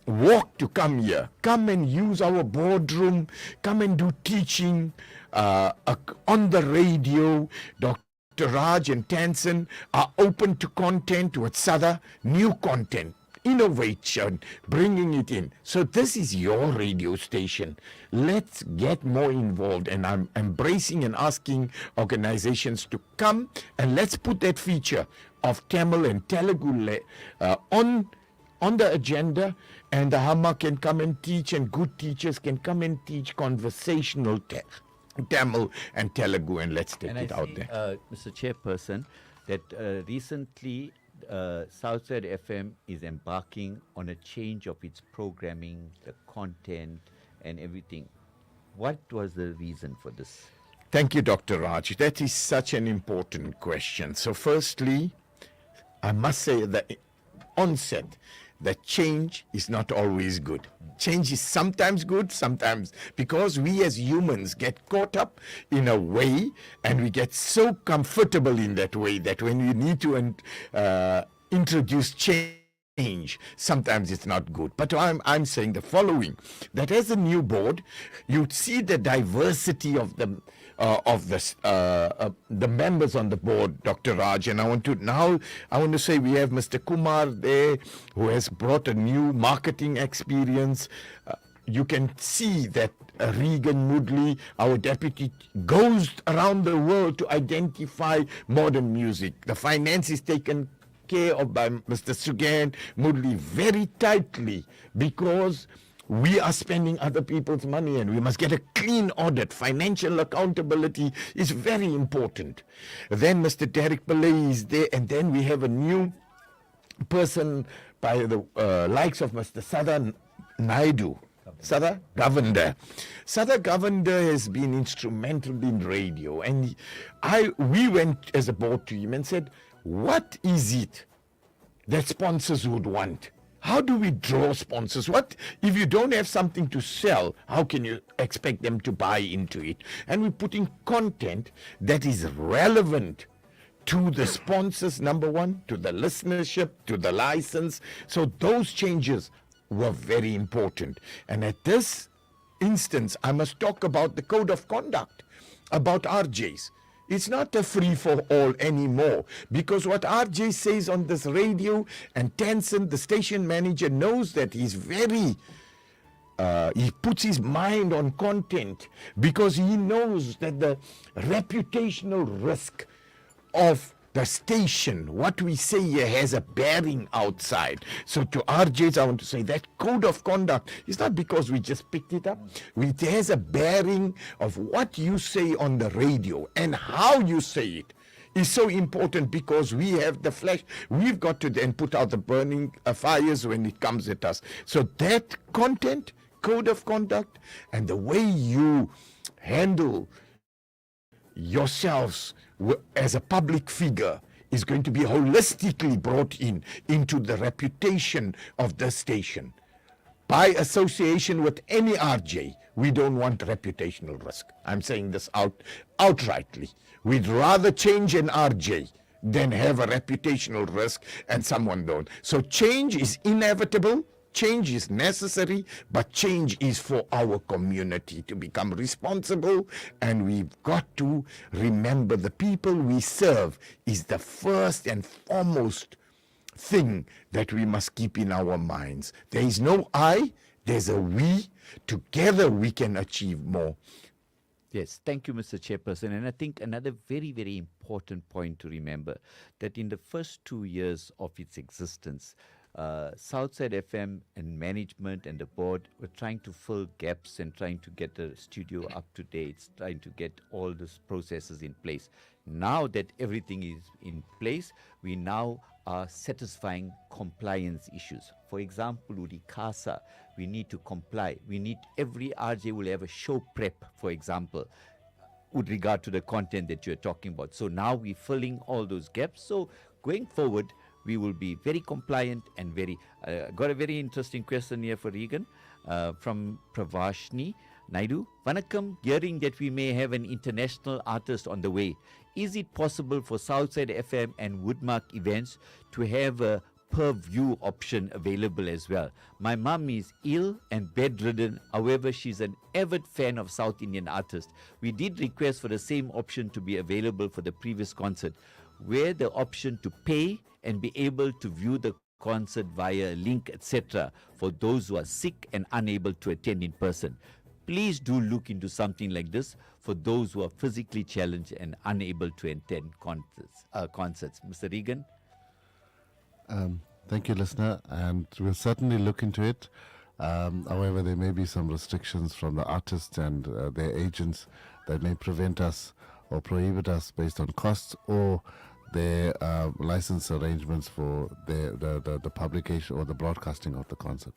walked to come here. Come and use our boardroom. Come and do teaching on the radio. Dr. Raj and Tansen are open to content with Sada, new content, innovation, bringing it in. So this is your radio station. Let's get more involved, and I'm embracing and asking organizations to come, and let's put that feature of Tamil and Telugu on the agenda, and the Hamma can come and teach, and good teachers can come and teach conversational Tamil and Telugu, and let's take it out there. Mr. Chairperson, that recently Southside FM is embarking on a change of its programming, the content, and everything. What was the reason for this? Thank you, Dr. Raj. That is such an important question. So firstly, I must say at the onset that change is not always good. Change is sometimes good, sometimes, because we as humans get caught up in a way and we get so comfortable in that way that when we need to introduce change, sometimes it's not good. But I'm saying the following, that as a new board, you see the diversity of the of the members on the board, Dr. Raj. And I want to say we have Mr. Kumar there, who has brought a new marketing experience. You can see that Regan Moodley, our deputy, goes around the world to identify modern music. The finance is taken care of by Mr. Sugan Moodley very tightly, because we are spending other people's money and we must get a clean audit. Financial accountability is very important. Then Mr. Derek Pillay is there, and then we have a new person by the likes of Mr. Sada Naidu. Sada Govender. Sada Govender has been instrumental in radio, and we went as a board to him and said, what is it that sponsors would want? How do we draw sponsors? What if you don't have something to sell? How can you expect them to buy into it? And we're putting content that is relevant to the sponsors, number one, to the listenership, to the license. So those changes were very important. And at this instance, I must talk about the code of conduct, about RJs. It's not a free-for-all anymore, because what RJ says on this radio, and Tencent, the station manager, knows that he's very, he puts his mind on content, because he knows that the reputational risk of the station, what we say here, has a bearing outside. So to RJs, I want to say that code of conduct is not because we just picked it up. It has a bearing of what you say on the radio and how you say it is so important, because we have the flesh. We've got to then put out the burning fires when it comes at us. So that content, code of conduct, and the way you handle yourselves as a public figure is going to be holistically brought into the reputation of the station. By association with any RJ, we don't want reputational risk. I'm saying this outrightly. We'd rather change an RJ than have a reputational risk and someone don't. So change is inevitable. Change is necessary, but change is for our community to become responsible, and we've got to remember the people we serve is the first and foremost thing that we must keep in our minds. There is no I, there's a we. Together we can achieve more. Yes, thank you, Mr. Chairperson. And I think another very, very important point to remember, that in the first 2 years of its existence, Southside FM and management and the board were trying to fill gaps and trying to get the studio up to date, trying to get all these processes in place. Now that everything is in place, we now are satisfying compliance issues. For example, with the CASA, we need to comply. Every RJ will have a show prep, for example, with regard to the content that you're talking about. So now we're filling all those gaps. So going forward, we will be very compliant and very... got a very interesting question here for Regan from Pravashni Naidu. Vanakkam, hearing that we may have an international artist on the way, is it possible for Southside FM and Woodmark events to have a per-view option available as well? My mum is ill and bedridden. However, she's an avid fan of South Indian artists. We did request for the same option to be available for the previous concert, where the option to pay and be able to view the concert via a link, etc., for those who are sick and unable to attend in person. Please do look into something like this for those who are physically challenged and unable to attend concerts. Mr. Regan? Thank you, listener, and we'll certainly look into it. However, there may be some restrictions from the artists and their agents that may prevent us or prohibit us based on costs or their license arrangements for the publication or the broadcasting of the concert.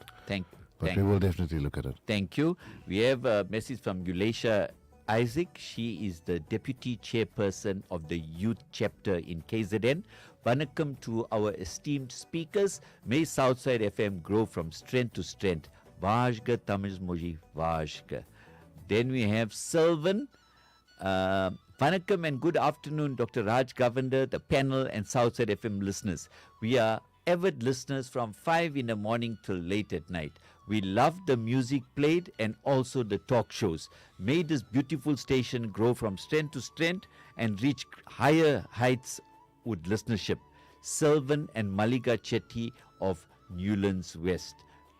But we will definitely look at it. Thank you. We have a message from Eulacia Isaac. She is the Deputy Chairperson of the Youth Chapter in KZN. Vanakkam to our esteemed speakers. May Southside FM grow from strength to strength. Vajga Tamil Moji Vajga. Then we have Sylvan. Vanakkam and good afternoon, Dr. Raj Govender, the panel, and Southside FM listeners. We are avid listeners from 5 in the morning till late at night. We loved the music played and also the talk shows. Made this beautiful station grow from strength to strength and reach higher heights with listenership. Selvan and Malika Chetty of Newlands West.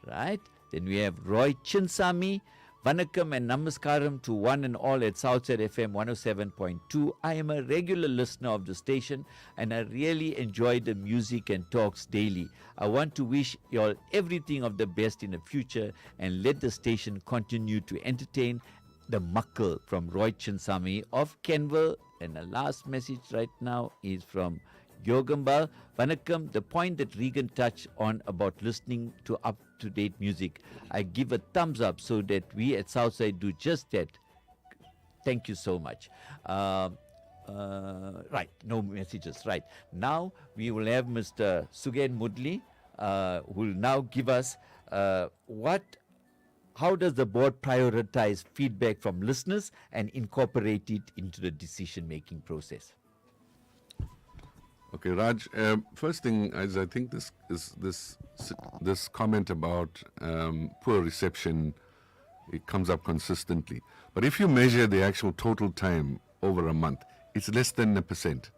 Right? Then we have Roy Chinsami. Vanakkam and Namaskaram to one and all at Southside FM 107.2. I am a regular listener of the station and I really enjoy the music and talks daily. I want to wish you all everything of the best in the future and let the station continue to entertain. The Muckle from Roy Chinsami of Kenville. And the last message right now is from Yogambal. Vanakkam, the point that Regan touched on about listening to up-to-date music, I give a thumbs up so that we at Southside do just that. Thank you so much. Right, no messages. Right. Now we will have Mr. Sugen Mudli who will now give us how does the board prioritize feedback from listeners and incorporate it into the decision-making process? Okay, Raj. First thing is, I think this comment about poor reception, it comes up consistently. But if you measure the actual total time over a month, it's less than 1%.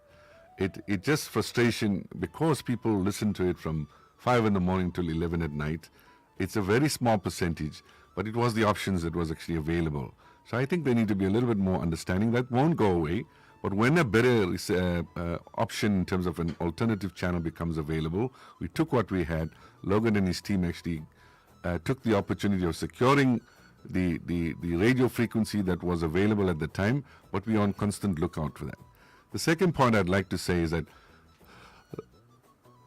It just frustration because people listen to it from 5 in the morning till 11 at night. It's a very small percentage, but it was the options that was actually available. So I think they need to be a little bit more understanding. That won't go away. But when a better option in terms of an alternative channel becomes available, we took what we had. Logan and his team actually took the opportunity of securing the radio frequency that was available at the time, but we are on constant lookout for that. The second point I'd like to say is that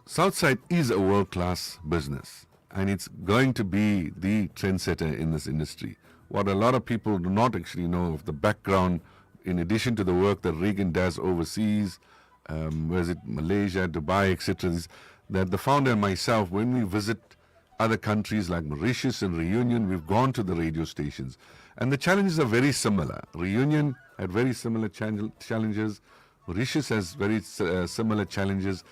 Southside is a world-class business, and it's going to be the trendsetter in this industry. What a lot of people do not actually know of the background, in addition to the work that Regan does overseas, whereas it Malaysia, Dubai, etc., that the founder and myself, when we visit other countries like Mauritius and Reunion, we've gone to the radio stations. And the challenges are very similar. Reunion had very similar challenges. Mauritius has very similar challenges.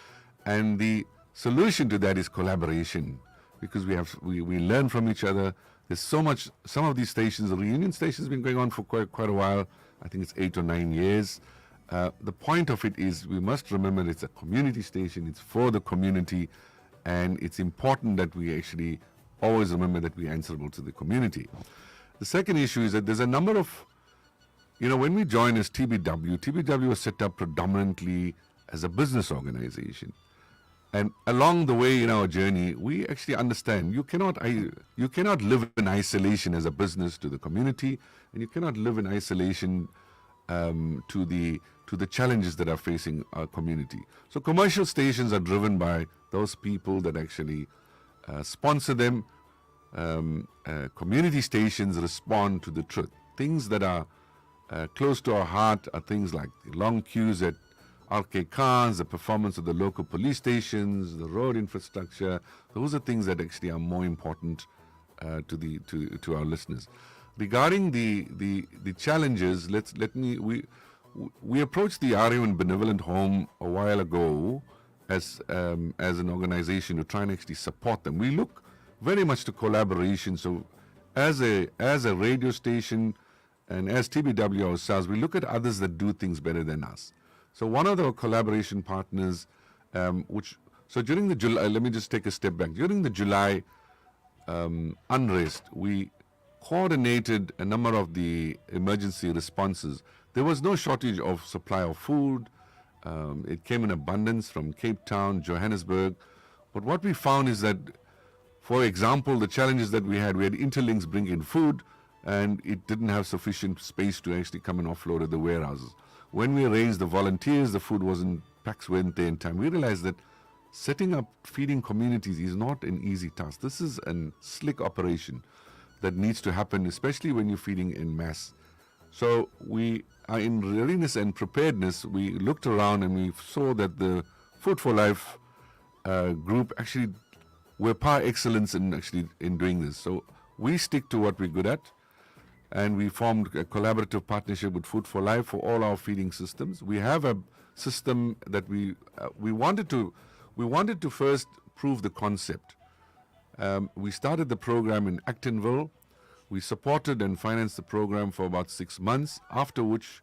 And the solution to that is collaboration, because we learn from each other. There's so much, some of these stations, the Reunion station has been going on for quite a while. I think it's 8 or 9 years. The point of it is we must remember it's a community station, it's for the community, and it's important that we actually always remember that we're answerable to the community. The second issue is that there's a number of, when we joined as TBW was set up predominantly as a business organization. And along the way in our journey, we actually understand you cannot live in isolation as a business to the community, and you cannot live in isolation to the challenges that are facing our community. So commercial stations are driven by those people that actually sponsor them. Community stations respond to the truth. Things that are close to our heart are things like the long queues at RK cars, the performance of the local police stations, the road infrastructure. Those are things that actually are more important to our listeners. Regarding the challenges, we approached the RUN Benevolent Home a while ago as an organization to try and actually support them. We look very much to collaboration. So as a radio station and as TBW ourselves, we look at others that do things better than us. So one of the collaboration partners, so during the July, let me just take a step back. During the July unrest, we coordinated a number of the emergency responses. There was no shortage of supply of food. It came in abundance from Cape Town, Johannesburg. But what we found is that, for example, the challenges that we had Interlinks bring in food, and it didn't have sufficient space to actually come and offload at the warehouses. When we raised the volunteers, the food wasn't, packs weren't there in time. We realized that setting up feeding communities is not an easy task. This is a slick operation that needs to happen, especially when you're feeding in mass. So we are in readiness and preparedness. We looked around and we saw that the Food for Life group actually were par excellence in doing this. So we stick to what we're good at. And we formed a collaborative partnership with Food for Life for all our feeding systems. We have a system that we wanted to first prove the concept We started the program in Actonville. We supported and financed the program for about 6 months, after which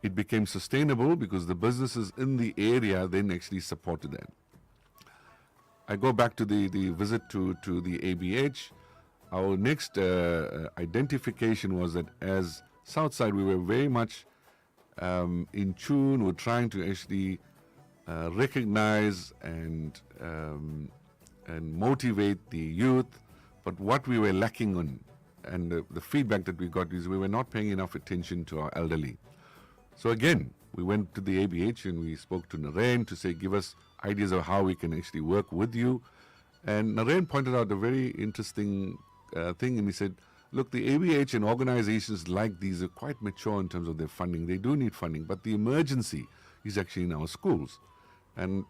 it became sustainable because the businesses in the area then actually supported that. I go back to the visit to the ABH. Our next identification was that as Southside, we were very much in tune. We're trying to actually recognize and motivate the youth, but what we were lacking on, and the feedback that we got is we were not paying enough attention to our elderly. So again, we went to the ABH and we spoke to Naren to say, give us ideas of how we can actually work with you. And Naren pointed out a very interesting thing, and he said, look, the ABH and organizations like these are quite mature in terms of their funding. They do need funding, but the emergency is actually in our schools. And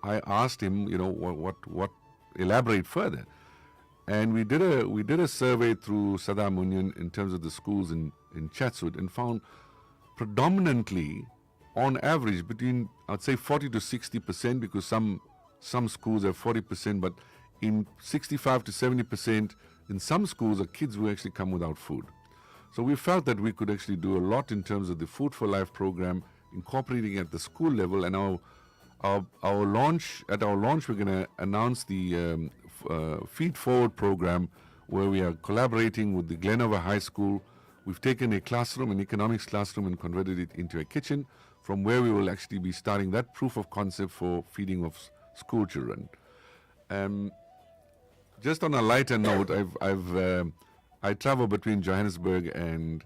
I asked him, what elaborate further. And we did a survey through Saddam Union in terms of the schools in Chatswood, and found predominantly, on average, between, I'd say 40 to 60%, because some schools have 40%, but in 65 to 70%, in some schools, are kids who actually come without food. So we felt that we could actually do a lot in terms of the Food for Life program, incorporating at the school level. And our launch, we're going to announce the Feed Forward program, where we are collaborating with the Glenover High School. We've taken a classroom, an economics classroom, and converted it into a kitchen, from where we will actually be starting that proof of concept for feeding of school children. Just on a lighter note, I travel between Johannesburg and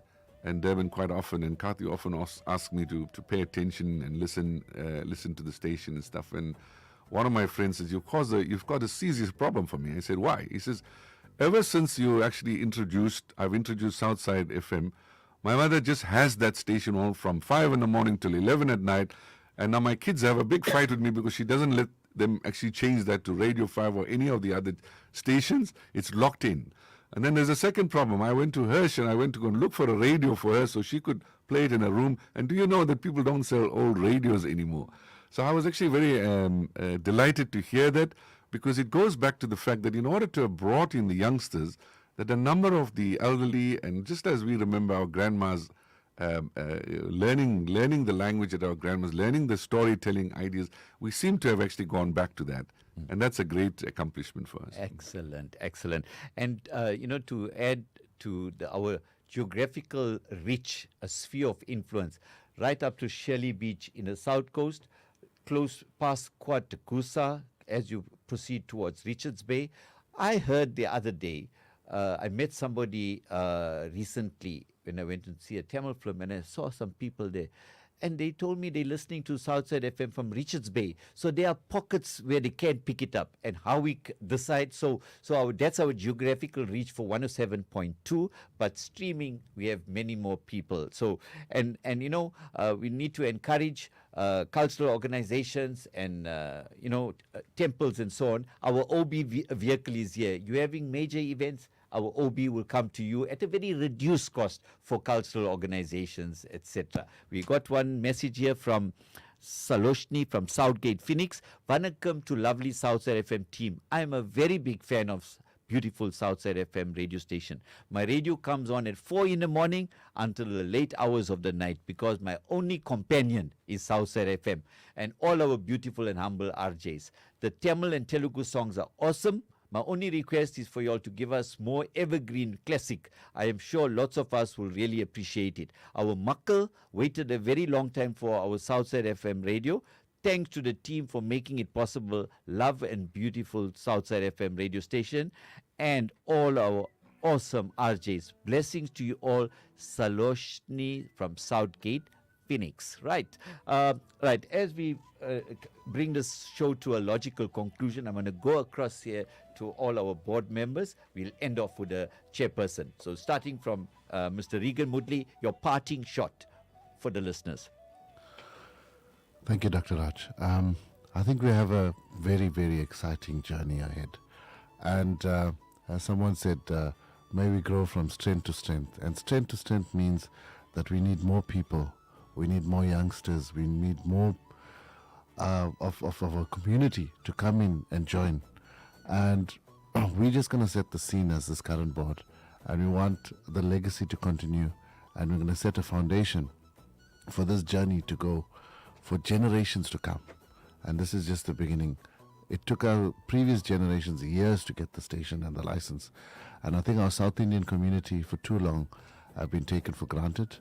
Durban quite often, and Kathy often asks me to pay attention and listen to the station and stuff. And one of my friends says, you've got a serious problem for me. I said, why? He says, ever since you actually I've introduced Southside FM, my mother just has that station on from 5 in the morning till 11 at night. And now my kids have a big fight with me because she doesn't let them actually change that to Radio 5 or any of the other stations. It's locked in. And then there's a second problem. I went to Hirsch and I went to go and look for a radio for her so she could play it in a room. And do you know that people don't sell old radios anymore? So I was actually very delighted to hear that, because it goes back to the fact that in order to have brought in the youngsters, that a number of the elderly, and just as we remember our grandmas learning the language at our grandmas, learning the storytelling ideas, we seem to have actually gone back to that. And that's a great accomplishment for us. Excellent, excellent. And, to add to our geographical reach, a sphere of influence, right up to Shelley Beach in the south coast, close past Quad Takusa, as you proceed towards Richards Bay. I heard the other day, I met somebody recently when I went to see a Tamil film, and I saw some people there. And they told me they're listening to Southside FM from Richards Bay. So there are pockets where they can't pick it up. And how we decide, that's our geographical reach for 107.2. But streaming, we have many more people. So, and we need to encourage cultural organizations and, temples and so on. Our OB vehicle is here. You're having major events, our OB will come to you at a very reduced cost for cultural organizations, etc. We got one message here from Saloshni from Southgate, Phoenix. Vanakkam to lovely Southside FM team. I am a very big fan of beautiful Southside FM radio station. My radio comes on at 4 in the morning until the late hours of the night, because my only companion is Southside FM and all our beautiful and humble RJs. The Tamil and Telugu songs are awesome. My only request is for you all to give us more evergreen classic. I am sure lots of us will really appreciate it. Our Makkal waited a very long time for our Southside FM radio. Thanks to the team for making it possible. Love and beautiful Southside FM radio station and all our awesome RJs. Blessings to you all. Saloshni from Southgate, Phoenix. Right. Right. As we bring this show to a logical conclusion, I'm going to go across here to all our board members. We'll end off with a chairperson. So starting from Mr. Regan Moodley, your parting shot for the listeners. Thank you, Dr. Raj. I think we have a very, very exciting journey ahead. And as someone said, may we grow from strength to strength. And strength to strength means that we need more people. We need more youngsters. We need more of our community to come in and join. And we're just going to set the scene as this current board, and we want the legacy to continue, and we're going to set a foundation for this journey to go for generations to come. And this is just the beginning. It took our previous generations years to get the station and the license. And I think our South Indian community for too long have been taken for granted.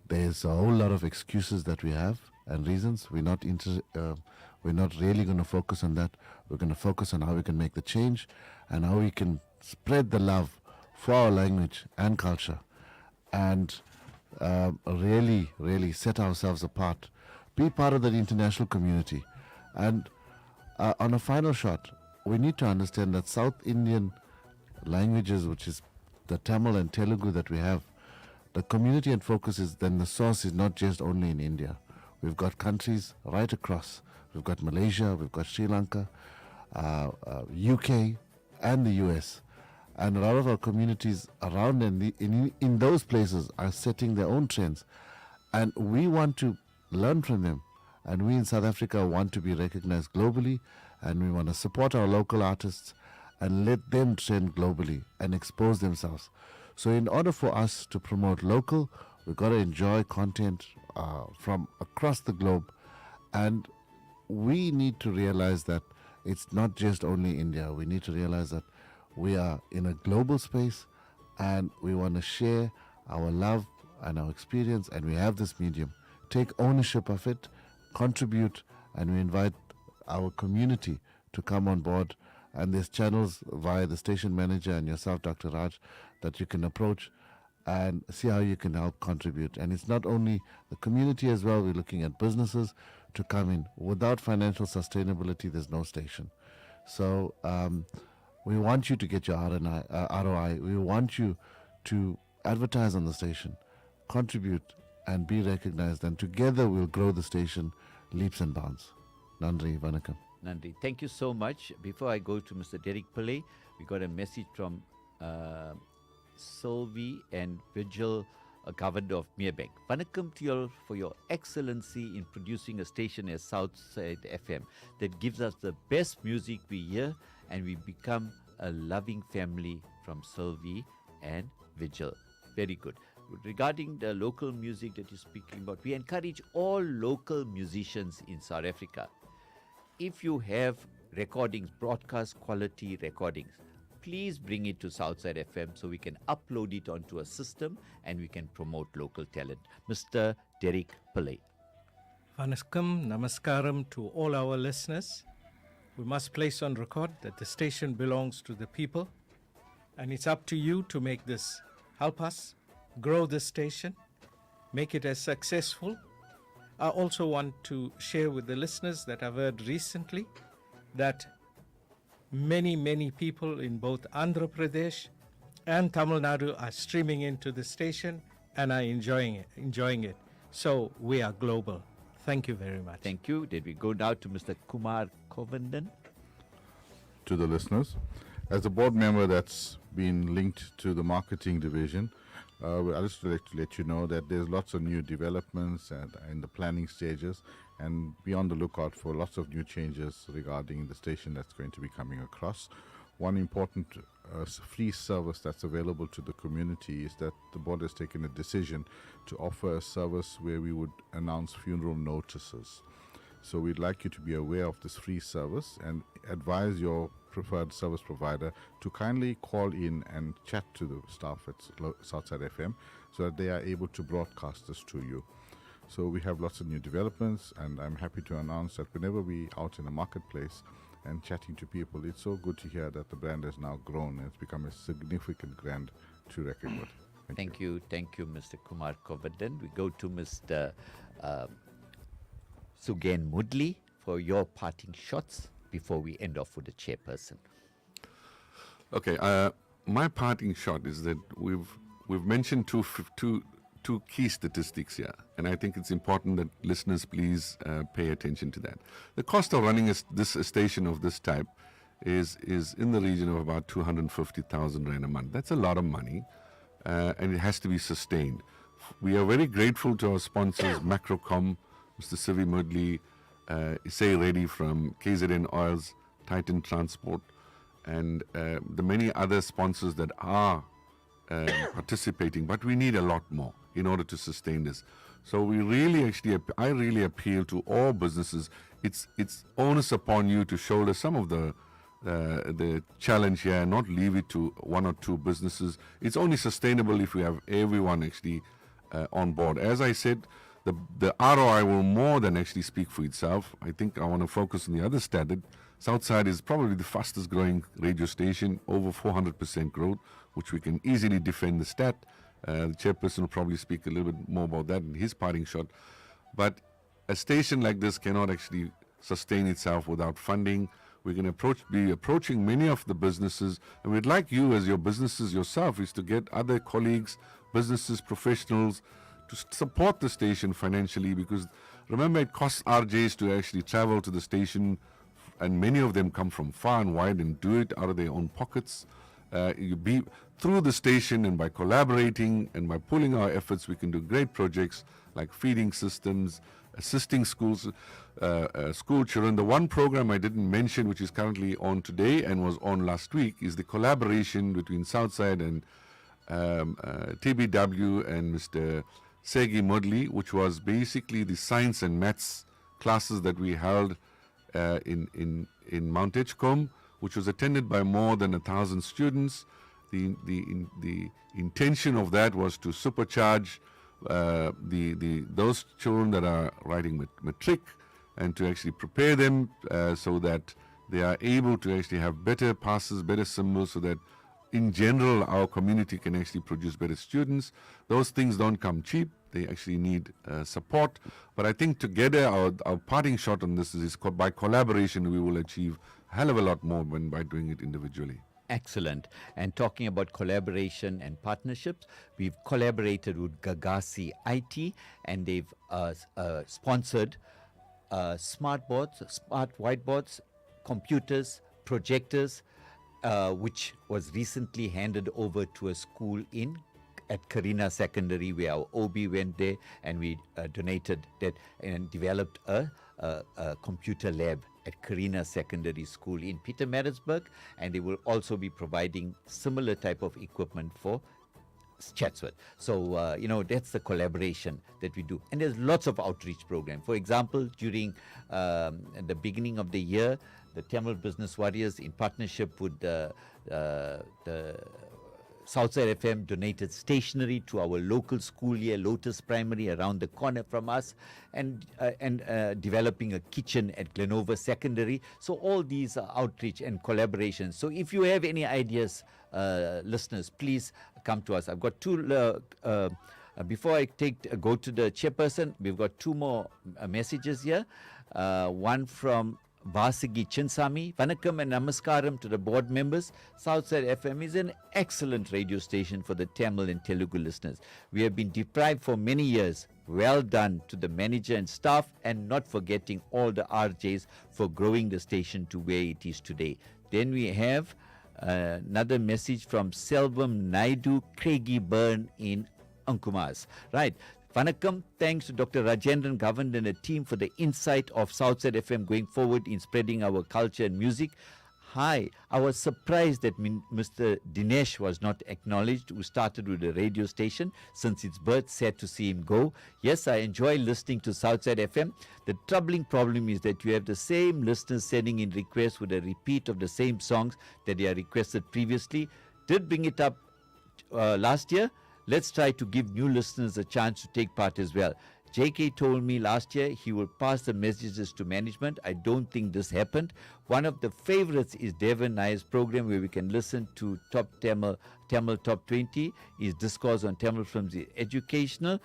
There's a whole lot of excuses that we have and reasons. We're not really going to focus on that. We're going to focus on how we can make the change and how we can spread the love for our language and culture, and really, really set ourselves apart. Be part of the international community. And on a final shot, we need to understand that South Indian languages, which is the Tamil and Telugu that we have, the community and focus is then the source is not just only in India. We've got countries right across. We've got Malaysia, we've got Sri Lanka, UK, and the US. And a lot of our communities around in those places are setting their own trends. And we want to learn from them. And we in South Africa want to be recognized globally, and we want to support our local artists and let them trend globally and expose themselves. So in order for us to promote local, we've got to enjoy content from across the globe. And we need to realize that it's not just only India. We need to realize that we are in a global space, and we want to share our love and our experience, and we have this medium. Take ownership of it, contribute, and we invite our community to come on board. And there's channels via the station manager and yourself, Dr. Raj, that you can approach and see how you can help contribute. And it's not only the community as well. We're looking at businesses to come in. Without financial sustainability, there's no station. So we want you to get your ROI. We want you to advertise on the station, contribute, and be recognized. And together we'll grow the station leaps and bounds. Nandri, Vanakkam. Nandri, thank you so much. Before I go to Mr. Derek Pillai, we got a message from Sylvie and Vigil, Governor of Meerbank. Vanakkam to you all for your excellency in producing a station as Southside FM that gives us the best music we hear, and we become a loving family. From Sylvie and Vigil. Very good. Regarding the local music that you're speaking about, we encourage all local musicians in South Africa. If you have recordings, broadcast quality recordings, please bring it to Southside FM so we can upload it onto a system and we can promote local talent. Mr. Derek Pillai. Vanakkam, namaskaram to all our listeners. We must place on record that the station belongs to the people, and it's up to you to make this, help us grow the station, make it as successful. I also want to share with the listeners that I've heard recently that many people in both Andhra Pradesh and Tamil Nadu are streaming into the station and are enjoying it. So we are global. Thank you very much. Thank you. Did we go now to Mr. Kumar Kovandan? To the listeners, as a board member that's been linked to the marketing division, I just like to let you know that there's lots of new developments and in the planning stages, and be on the lookout for lots of new changes regarding the station that's going to be coming across. One important free service that's available to the community is that the board has taken a decision to offer a service where we would announce funeral notices. So we'd like you to be aware of this free service and advise your preferred service provider to kindly call in and chat to the staff at Southside FM so that they are able to broadcast this to you. So we have lots of new developments, and I'm happy to announce that whenever we're out in the marketplace and chatting to people, it's so good to hear that the brand has now grown and it's become a significant brand to reckon with. Thank you, Mr. Kumar Kovadan. We go to Mr. Sugen Mudli for your parting shots before we end off with the chairperson. Okay, my parting shot is that we've mentioned two key statistics here, and I think it's important that listeners please pay attention to that. The cost of running a station of this type is in the region of about 250,000 rand a month. That's a lot of money, and it has to be sustained. We are very grateful to our sponsors, Macrocom, Mr. Sivi Mudli, Say Ready from KZN Oils, Titan Transport, and the many other sponsors that are participating, but we need a lot more in order to sustain this. So we really I really appeal to all businesses. It's onus upon you to shoulder some of the challenge here and not leave it to one or two businesses. It's only sustainable if we have everyone actually on board. As I said, the ROI will more than actually speak for itself. I think I want to focus on the other stat that Southside is probably the fastest growing radio station, over 400% growth, which we can easily defend the stat. The chairperson will probably speak a little bit more about that in his parting shot. But a station like this cannot actually sustain itself without funding. We're going to be approaching many of the businesses, and we'd like you as your businesses yourself is to get other colleagues, businesses, professionals to support the station financially, because remember, it costs RJs to actually travel to the station, and many of them come from far and wide and do it out of their own pockets. Through the station and by collaborating and by pooling our efforts, we can do great projects like feeding systems, assisting schools, school children. The one program I didn't mention, which is currently on today and was on last week, is the collaboration between Southside and TBW and Mr. Segi Modli, which was basically the science and maths classes that we held in Mount Edgecombe, which was attended by more than 1,000 students. The intention of that was to supercharge those children that are writing matric, and to actually prepare them so that they are able to actually have better passes, better symbols, so that in general our community can actually produce better students. Those things don't come cheap. They actually need support. But I think together our parting shot on this is by collaboration we will achieve a hell of a lot more than by doing it individually. Excellent. And talking about collaboration and partnerships, we've collaborated with Gagasi IT, and they've sponsored smart boards, smart whiteboards, computers, projectors, which was recently handed over to a school at Karina Secondary, where our OB went there, and we donated that and developed a computer lab at Karina Secondary School in Pietermaritzburg, and they will also be providing similar type of equipment for Chatsworth. So, that's the collaboration that we do. And there's lots of outreach programs. For example, during the beginning of the year, the Tamil Business Warriors, in partnership with the Southside FM, donated stationery to our local school here, Lotus Primary, around the corner from us, and developing a kitchen at Glenova Secondary. So all these are outreach and collaboration. So if you have any ideas, listeners, please come to us. I've got two. Before I go to the chairperson, we've got two more messages here. One from Vasagi Chinsami. Vanakkam and Namaskaram to the board members. Southside FM is an excellent radio station for the Tamil and Telugu listeners. We have been deprived for many years. Well done to the manager and staff, and not forgetting all the RJs for growing the station to where it is today. Then we have another message from Selvam Naidu, Craigie Burn in Ankumas. Right. Vanakkam, thanks to Dr. Rajendran Governor and the team for the insight of Southside FM going forward in spreading our culture and music. Hi, I was surprised that Mr. Dinesh was not acknowledged, who started with the radio station since its birth. Sad to see him go. Yes, I enjoy listening to Southside FM. The troubling problem is that you have the same listeners sending in requests with a repeat of the same songs that they are requested previously. Did bring it up last year. Let's try to give new listeners a chance to take part as well. JK told me last year he will pass the messages to management. I don't think this happened. One of the favorites is Devon Nair's program, where we can listen to top Tamil Top 20. His discourse on Tamil films is educational.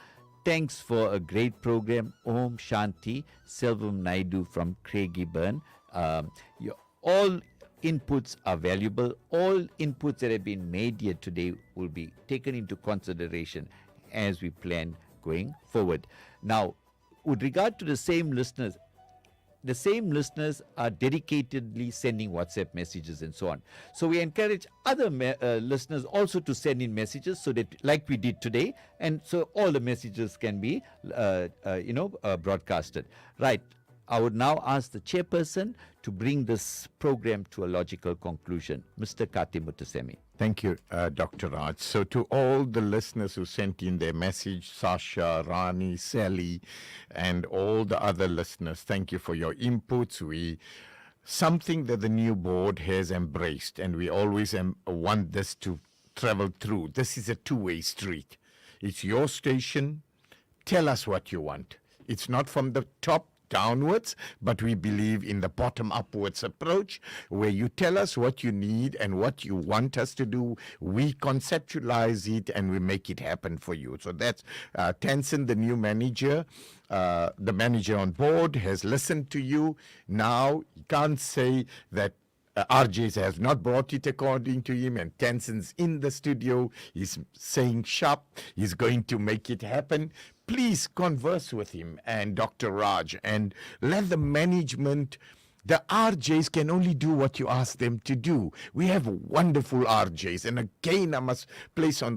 Thanks for a great program. Om Shanti. Selvam Naidu from Craigieburn. All inputs are valuable. All inputs that have been made here today will be taken into consideration as we plan going forward. Now, with regard to the same listeners are dedicatedly sending WhatsApp messages and so on. So we encourage other listeners also to send in messages, so that, like we did today, and so all the messages can be broadcasted. Right. I would now ask the chairperson to bring this program to a logical conclusion. Mr. Kati Mutasemi. Thank you, Dr. Raj. So to all the listeners who sent in their message, Sasha, Rani, Sally, and all the other listeners, thank you for your inputs. Something that the new board has embraced, and we always want this to travel through. This is a two-way street. It's your station. Tell us what you want. It's not from the top downwards, but we believe in the bottom upwards approach, where you tell us what you need and what you want us to do. We conceptualize it and we make it happen for you. So that's Tenzin, the new manager. The manager on board has listened to you. Now, you can't say that RJs has not brought it according to him, and Tenzin's in the studio. He's saying sharp. He's going to make it happen. Please converse with him and Dr. Raj, and let the management, the RJs can only do what you ask them to do. We have wonderful RJs, and again I must place on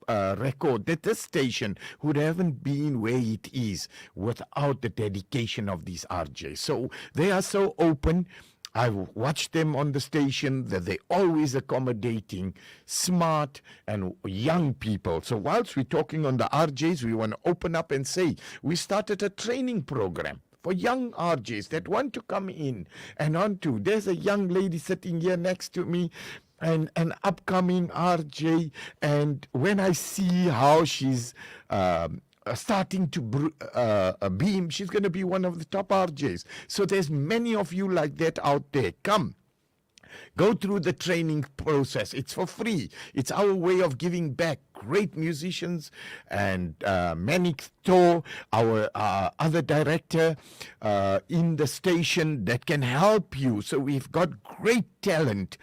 record that this station would haven't been where it is without the dedication of these RJs. So they are so open. I've watched them on the station, that they're always accommodating smart and young people. So whilst we're talking on the RJs, we want to open up and say, we started a training program for young RJs that want to come in and on to. There's a young lady sitting here next to me, and an upcoming RJ, and when I see how she's starting to beam, she's going to be one of the top RJs. So there's many of you like that out there. Come. Go through the training process. It's for free. It's our way of giving back. Great musicians, and Manik Thor, our other director in the station, that can help you. So we've got great talent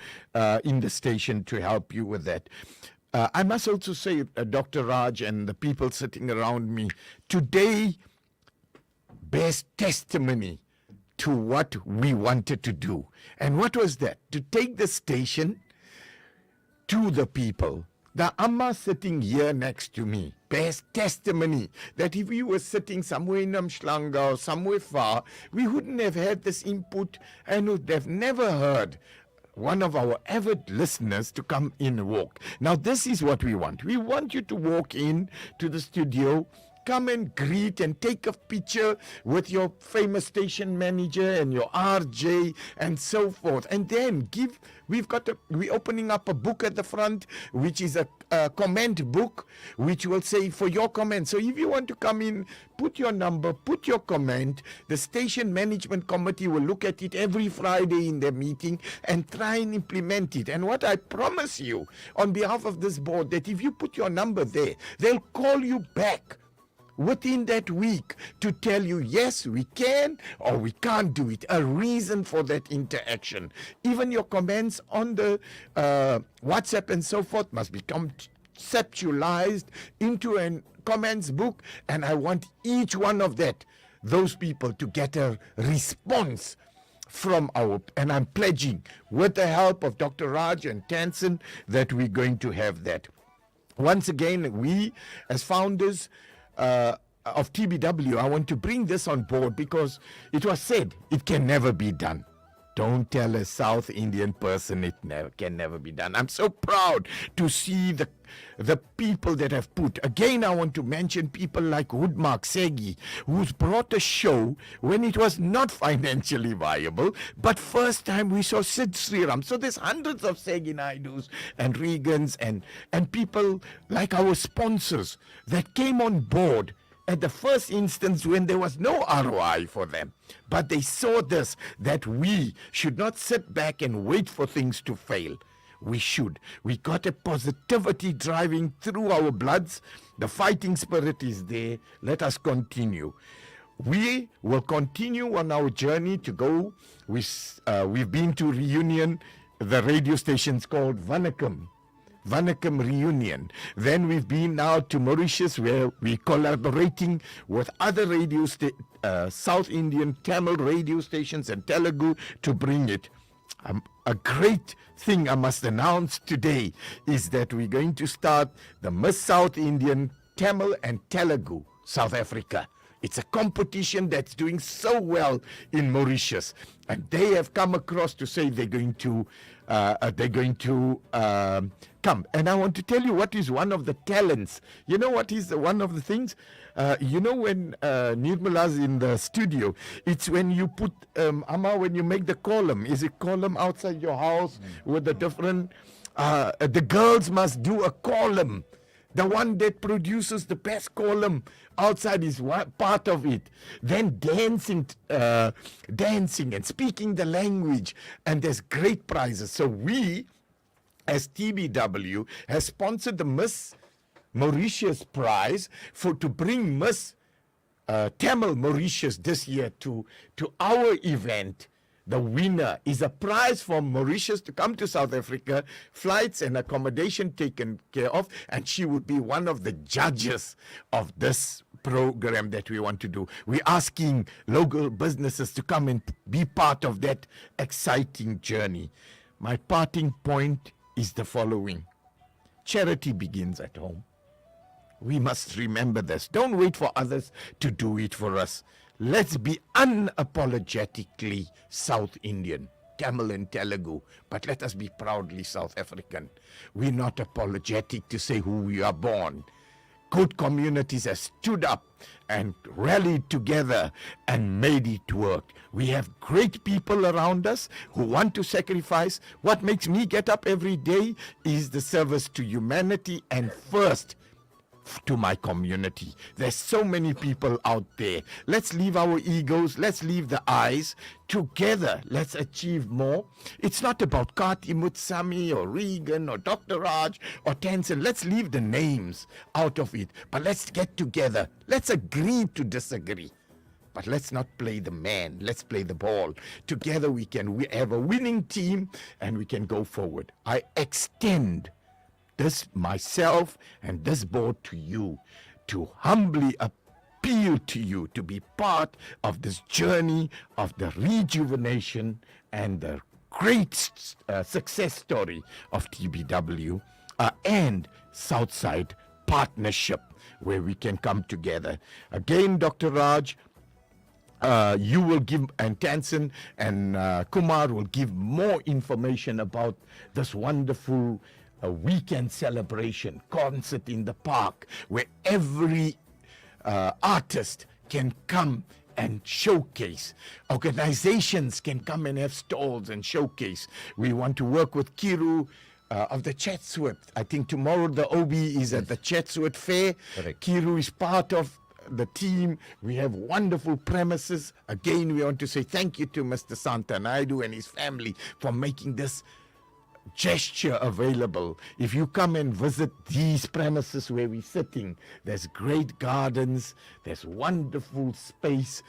in the station to help you with that. I must also say, Dr. Raj and the people sitting around me, today bears testimony to what we wanted to do. And what was that? To take the station to the people. The Amma sitting here next to me bears testimony that if we were sitting somewhere in Namshlanga or somewhere far, we wouldn't have had this input and would have never heard one of our avid listeners to come in and walk. Now, this is what we want. We want you to walk in to the studio, come and greet and take a picture with your famous station manager and your RJ and so forth. And then we're opening up a book at the front, which is a comment book, which will say for your comment. So if you want to come in, put your number, put your comment. The station management committee will look at it every Friday in their meeting and try and implement it. And what I promise you on behalf of this board, that if you put your number there, they'll call you back within that week to tell you, yes, we can or we can't do it. A reason for that interaction. Even your comments on the WhatsApp and so forth must become conceptualized into a comments book, and I want each one of those people to get a response from and I'm pledging with the help of Dr. Raj and Tansen that we're going to have that. Once again, we as founders of TBW, I want to bring this on board because it was said it can never be done. Don't tell a South Indian person it can never be done. I'm so proud to see the people that have put. Again, I want to mention people like Woodmark Segi, who's brought a show when it was not financially viable, but first time we saw Sid Sriram. So there's hundreds of Segi Naidus and Regans and people like our sponsors that came on board at the first instance when there was no ROI for them. But they saw this, that we should not sit back and wait for things to fail. We should. We got a positivity driving through our bloods. The fighting spirit is there. Let us continue. We will continue on our journey to go. We've been to Reunion. The radio station's called Vanakam Reunion. Then we've been now to Mauritius, where we're collaborating with other radio South Indian Tamil radio stations and Telugu to bring it. A great thing I must announce today is that we're going to start the Miss South Indian Tamil and Telugu South Africa. It's a competition that's doing so well in Mauritius, and they have come across to say they're going to come. And I want to tell you what is one of the talents. You know what is one of the things? When Nirmala's in the studio, it's when you put Amma, when you make the column. Is it column outside your house with the different? The girls must do a column. The one that produces the best column outside is one part of it. Then dancing and speaking the language, and there's great prizes. So we, as TBW, has sponsored the Miss Mauritius prize to bring Miss Tamil Mauritius this year to our event. The winner is a prize from Mauritius to come to South Africa, flights and accommodation taken care of, and she would be one of the judges of this program that we want to do. We're asking local businesses to come and be part of that exciting journey. My parting point is the following. Charity begins at home. We must remember this. Don't wait for others to do it for us. Let's be unapologetically South Indian, Tamil and Telugu, but let us be proudly South African. We're not apologetic to say who we are born. Good communities have stood up and rallied together and made it work. We have great people around us who want to sacrifice. What makes me get up every day is the service to humanity and first to my community. There's so many people out there. Let's leave our egos, let's leave the eyes. Together, let's achieve more. It's not about Kati Mutsami or Regan or Dr. Raj or Tansen. Let's leave the names out of it. But let's get together. Let's agree to disagree. But let's not play the man. Let's play the ball. Together we have a winning team and we can go forward. I extend this myself and this board to you, to humbly appeal to you to be part of this journey of the rejuvenation and the great success story of TBW and Southside partnership where we can come together. Again, Dr. Raj, you will give, and Tansen and Kumar will give more information about this wonderful weekend celebration, concert in the park, where every artist can come and showcase. Organizations can come and have stalls and showcase. We want to work with Kiru of the Chatsworth. I think tomorrow the OB is at the Chatsworth Fair. Correct. Kiru is part of the team. We have wonderful premises. Again, we want to say thank you to Mr. Santa Naidu and his family for making this gesture available. If you come and visit these premises where we're sitting, there's great gardens, there's wonderful space.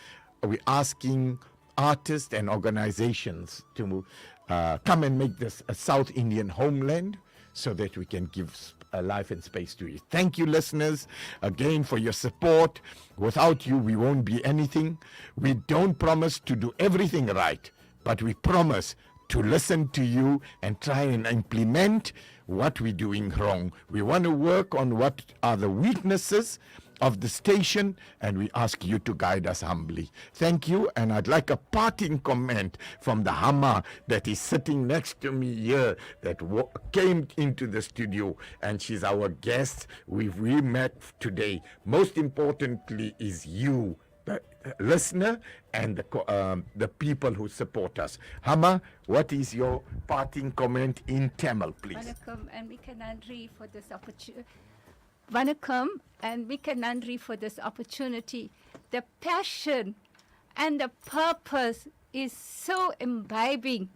We're asking artists and organizations to come and make this a South Indian homeland so that we can give life and space to it. Thank you, listeners, again for your support. Without you, we won't be anything. We don't promise to do everything right, but we promise to listen to you and try and implement what we're doing wrong. We want to work on what are the weaknesses of the station, and we ask you to guide us humbly. Thank you, and I'd like a parting comment from the Hama that is sitting next to me here, that came into the studio, and she's our guest. We met today. Most importantly is you, the listener, and the people who support us. Hama, what is your parting comment in Tamil, please? Vanakkam and Mika Nandri for this opportunity. Vanakkam and Mika Nandri for this opportunity. The passion and the purpose is so imbibing.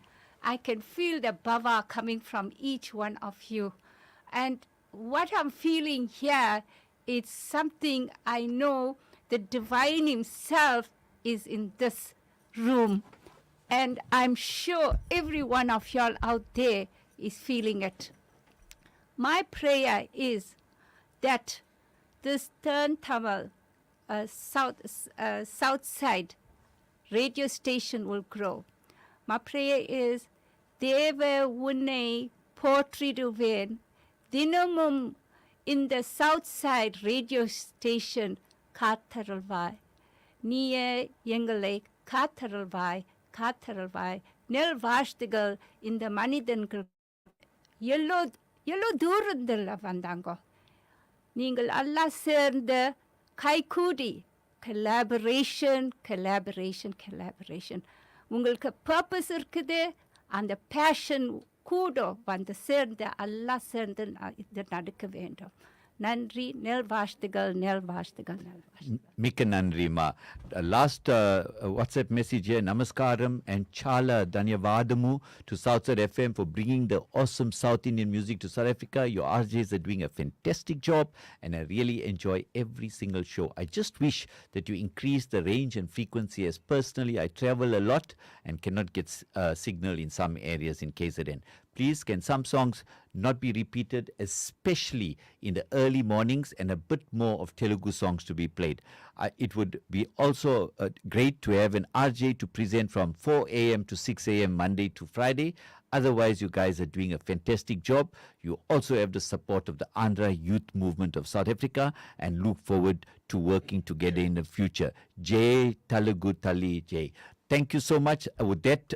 I can feel the bhava coming from each one of you. And what I'm feeling here is something I know the divine himself is in this room. And I'm sure every one of y'all out there is feeling it. My prayer is that this Turn Tamil Southside radio station will grow. My prayer is, Deva Unai Potriduven Dinamum in the Southside radio station Katharalvai. நீயே எங்களை காத்தருள்வாய் காத்தருள்வாய் நெல் வாழ்த்துகள் இந்த மனிதன்கள் yellow yellow தூரத்தில் வந்தாங்க நீங்கள் எல்லாம் சேர்ந்து கைகூடி collaboration உங்களுக்கு பர்பஸ் இருக்குது அந்த பேஷன் கூட வந்து சேர்ந்து எல்லாம் சேர்ந்து இது நடக்க வேண்டும் நன்றி நெல் வாழ்த்துகள் நெல் வாழ்த்துகள் நெல் வாழ்த்துகள் Mika Nandri Ma. Last WhatsApp message here. Namaskaram and Chala Dhanyavadamu to Southside FM for bringing the awesome South Indian music to South Africa. Your RJs are doing a fantastic job and I really enjoy every single show. I just wish that you increase the range and frequency as personally I travel a lot and cannot get signal in some areas in KZN. Please, can some songs not be repeated, especially in the early mornings, and a bit more of Telugu songs to be played? It would be also great to have an RJ to present from 4 a.m. to 6 a.m. Monday to Friday. Otherwise, you guys are doing a fantastic job. You also have the support of the Andhra Youth Movement of South Africa and look forward to working together in the future. Jai Telugu Tali Jai. Thank you so much. With that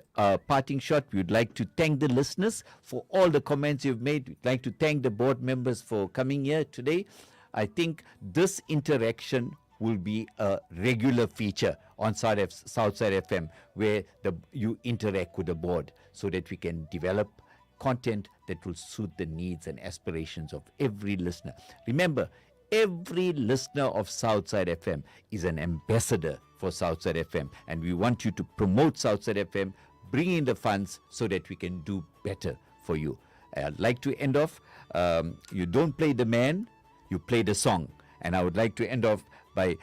parting shot, we would like to thank the listeners for all the comments you've made. We'd like to thank the board members for coming here today. I think this interaction will be a regular feature on Southside FM where you interact with the board so that we can develop content that will suit the needs and aspirations of every listener. Remember, every listener of Southside FM is an ambassador for Southside FM and we want you to promote Southside FM, bring in the funds so that we can do better for you. I'd like to end off, you don't play the man, you play the song, and I would like to end off by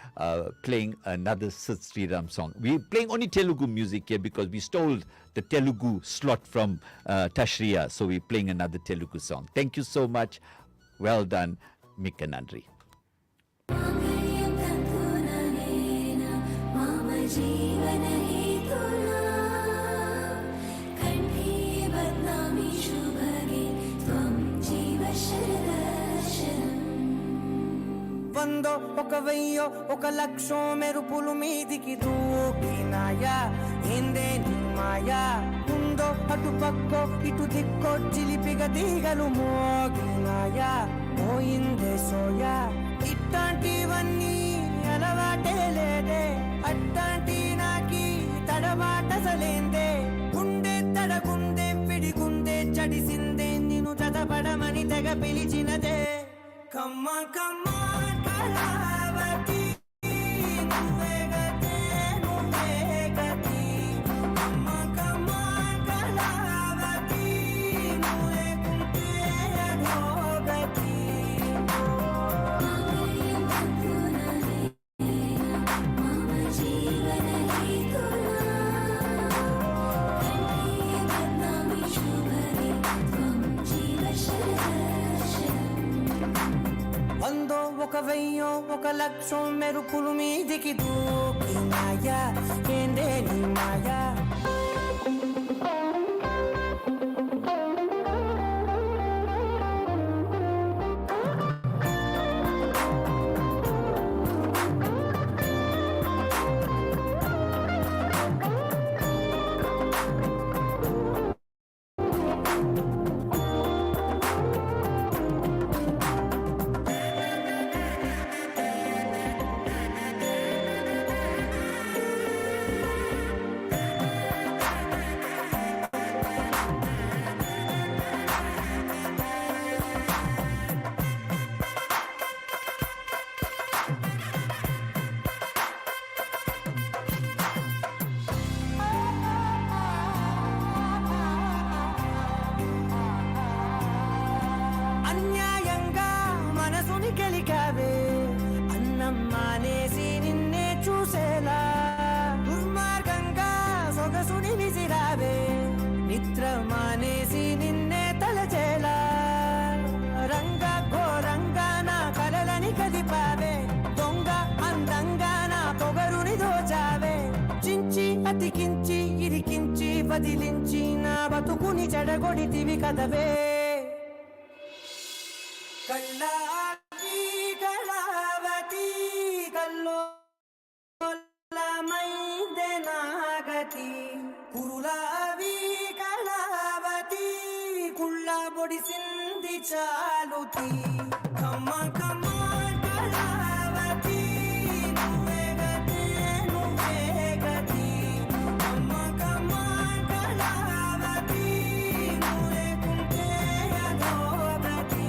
playing another Sid Sriram song. We're playing only Telugu music here because we stole the Telugu slot from Tashriya, so we're playing another Telugu song. Thank you so much. Well done, Mika Nandri. వందో ఒక వెయ్యో ఒక లక్షో మెరుపులు మీదికి దూకినాయా ఏందే నీ మాయా ఉందో అటు పక్కో ఇటు దిక్కో చిలిపిగా తీగలు మోగినాయా పోయిందే సోయా ఇట్లాంటివన్నీ అలవాటే లేదే అట్లాంటి నాకి తడబాటసలేందే గుండె తడగుందే పిడిగుందే చడిసిందే నిన్ను చదపడమని తెగ పిలిచినదే కమ్మ కమ్మ కళావతి నువ్వే గతే నువ్వే గతి కమ్మ కమ్మ కళావతి నువ్వే కుంటే అధోగతి మమ జీవన హేతునా కంఠే బద్నామి శుభగే త్వం జీవ వందో ఒక వెయ్యో ఒక లక్షో మెరుపులు మీదికి దూకినాయా ఏందే నీ మాయా అన్యాయంగా మనసుని గెలికావే అన్నం మానేసి నిన్నే చూసేలా దుర్మార్గంగా సొగసుని విసిరావే నిద్ర మానేసి నిన్నే తలచేలా రంగ ఘోరంగా నా కలలని కదిపావే దొంగ అందంగా నా పొగరుని దోచావే చించి అతికించి ఇరికించి వదిలించి నా బతుకుని చెడగొడితివి కదవే కళ్ళావతి కల్లోల పొడిసింది చాలుతి కమ్మ కమ్మ కళావతి నువ్వే గతే నువ్వే గతి కమ్మ కమ్మ కళావతి నువ్వే కుంటే అధోగతి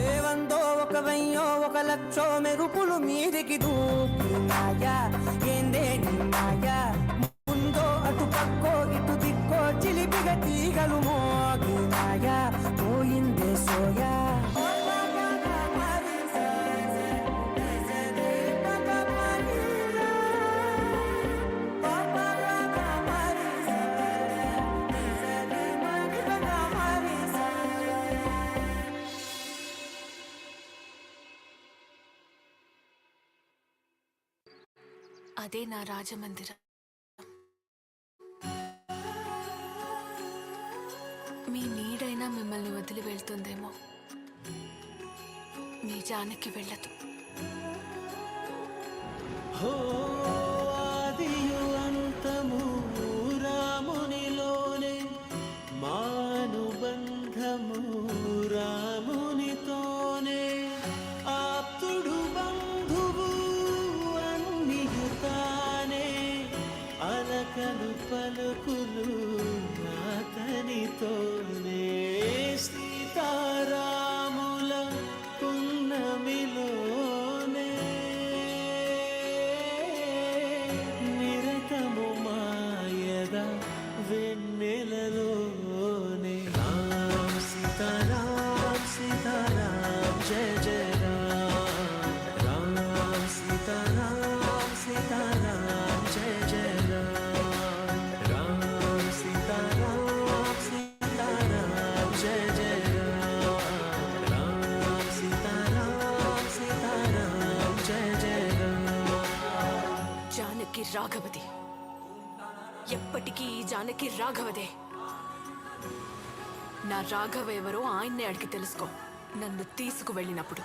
ఏవందో ఒక వెయ్యో ఒక లక్షో మెరుపులు మీదికి దూకినాయా ఏందే నీ మాయా ముందో అటు పక్కో ఇటు దిక్కో చిలిపిగ తీగలు మోగినాయా పోయిందే సోయా అదే నా రాజమందిరం. మీ నీడైనా మిమ్మల్ని వదిలి వెళ్తుందేమో, మీ జానకి వెళ్ళదు. ఆదియు అంతము రామునిలోనే మానుబంధము రామునితోనే ఆప్తుడు బంధువు అన్నియుతానే అలకలు పలుకులు అతనితోనే సీతారాముల పున్నమిలోనే నిరతము మాయద వెన్నెలలోనే రామ్ సీతారామ్ సీతారామ్ జయ జయ రామ్ రామ్ సీతారామ్ సీతారామ్ జయ జయ రామ్ రామ్ సీతారామ్ సీతారామ్ జయ జయ రామ్ రామ్ సీతారామ్ సీతారామ్ జయ జయ రామ్ జానకి రాఘవది, ఎప్పటికీ ఈ జానకి రాఘవదే. నా రాఘవ ఎవరో ఆయన్నే అడిగి తెలుసుకో నన్ను తీసుకువెళ్ళినప్పుడు.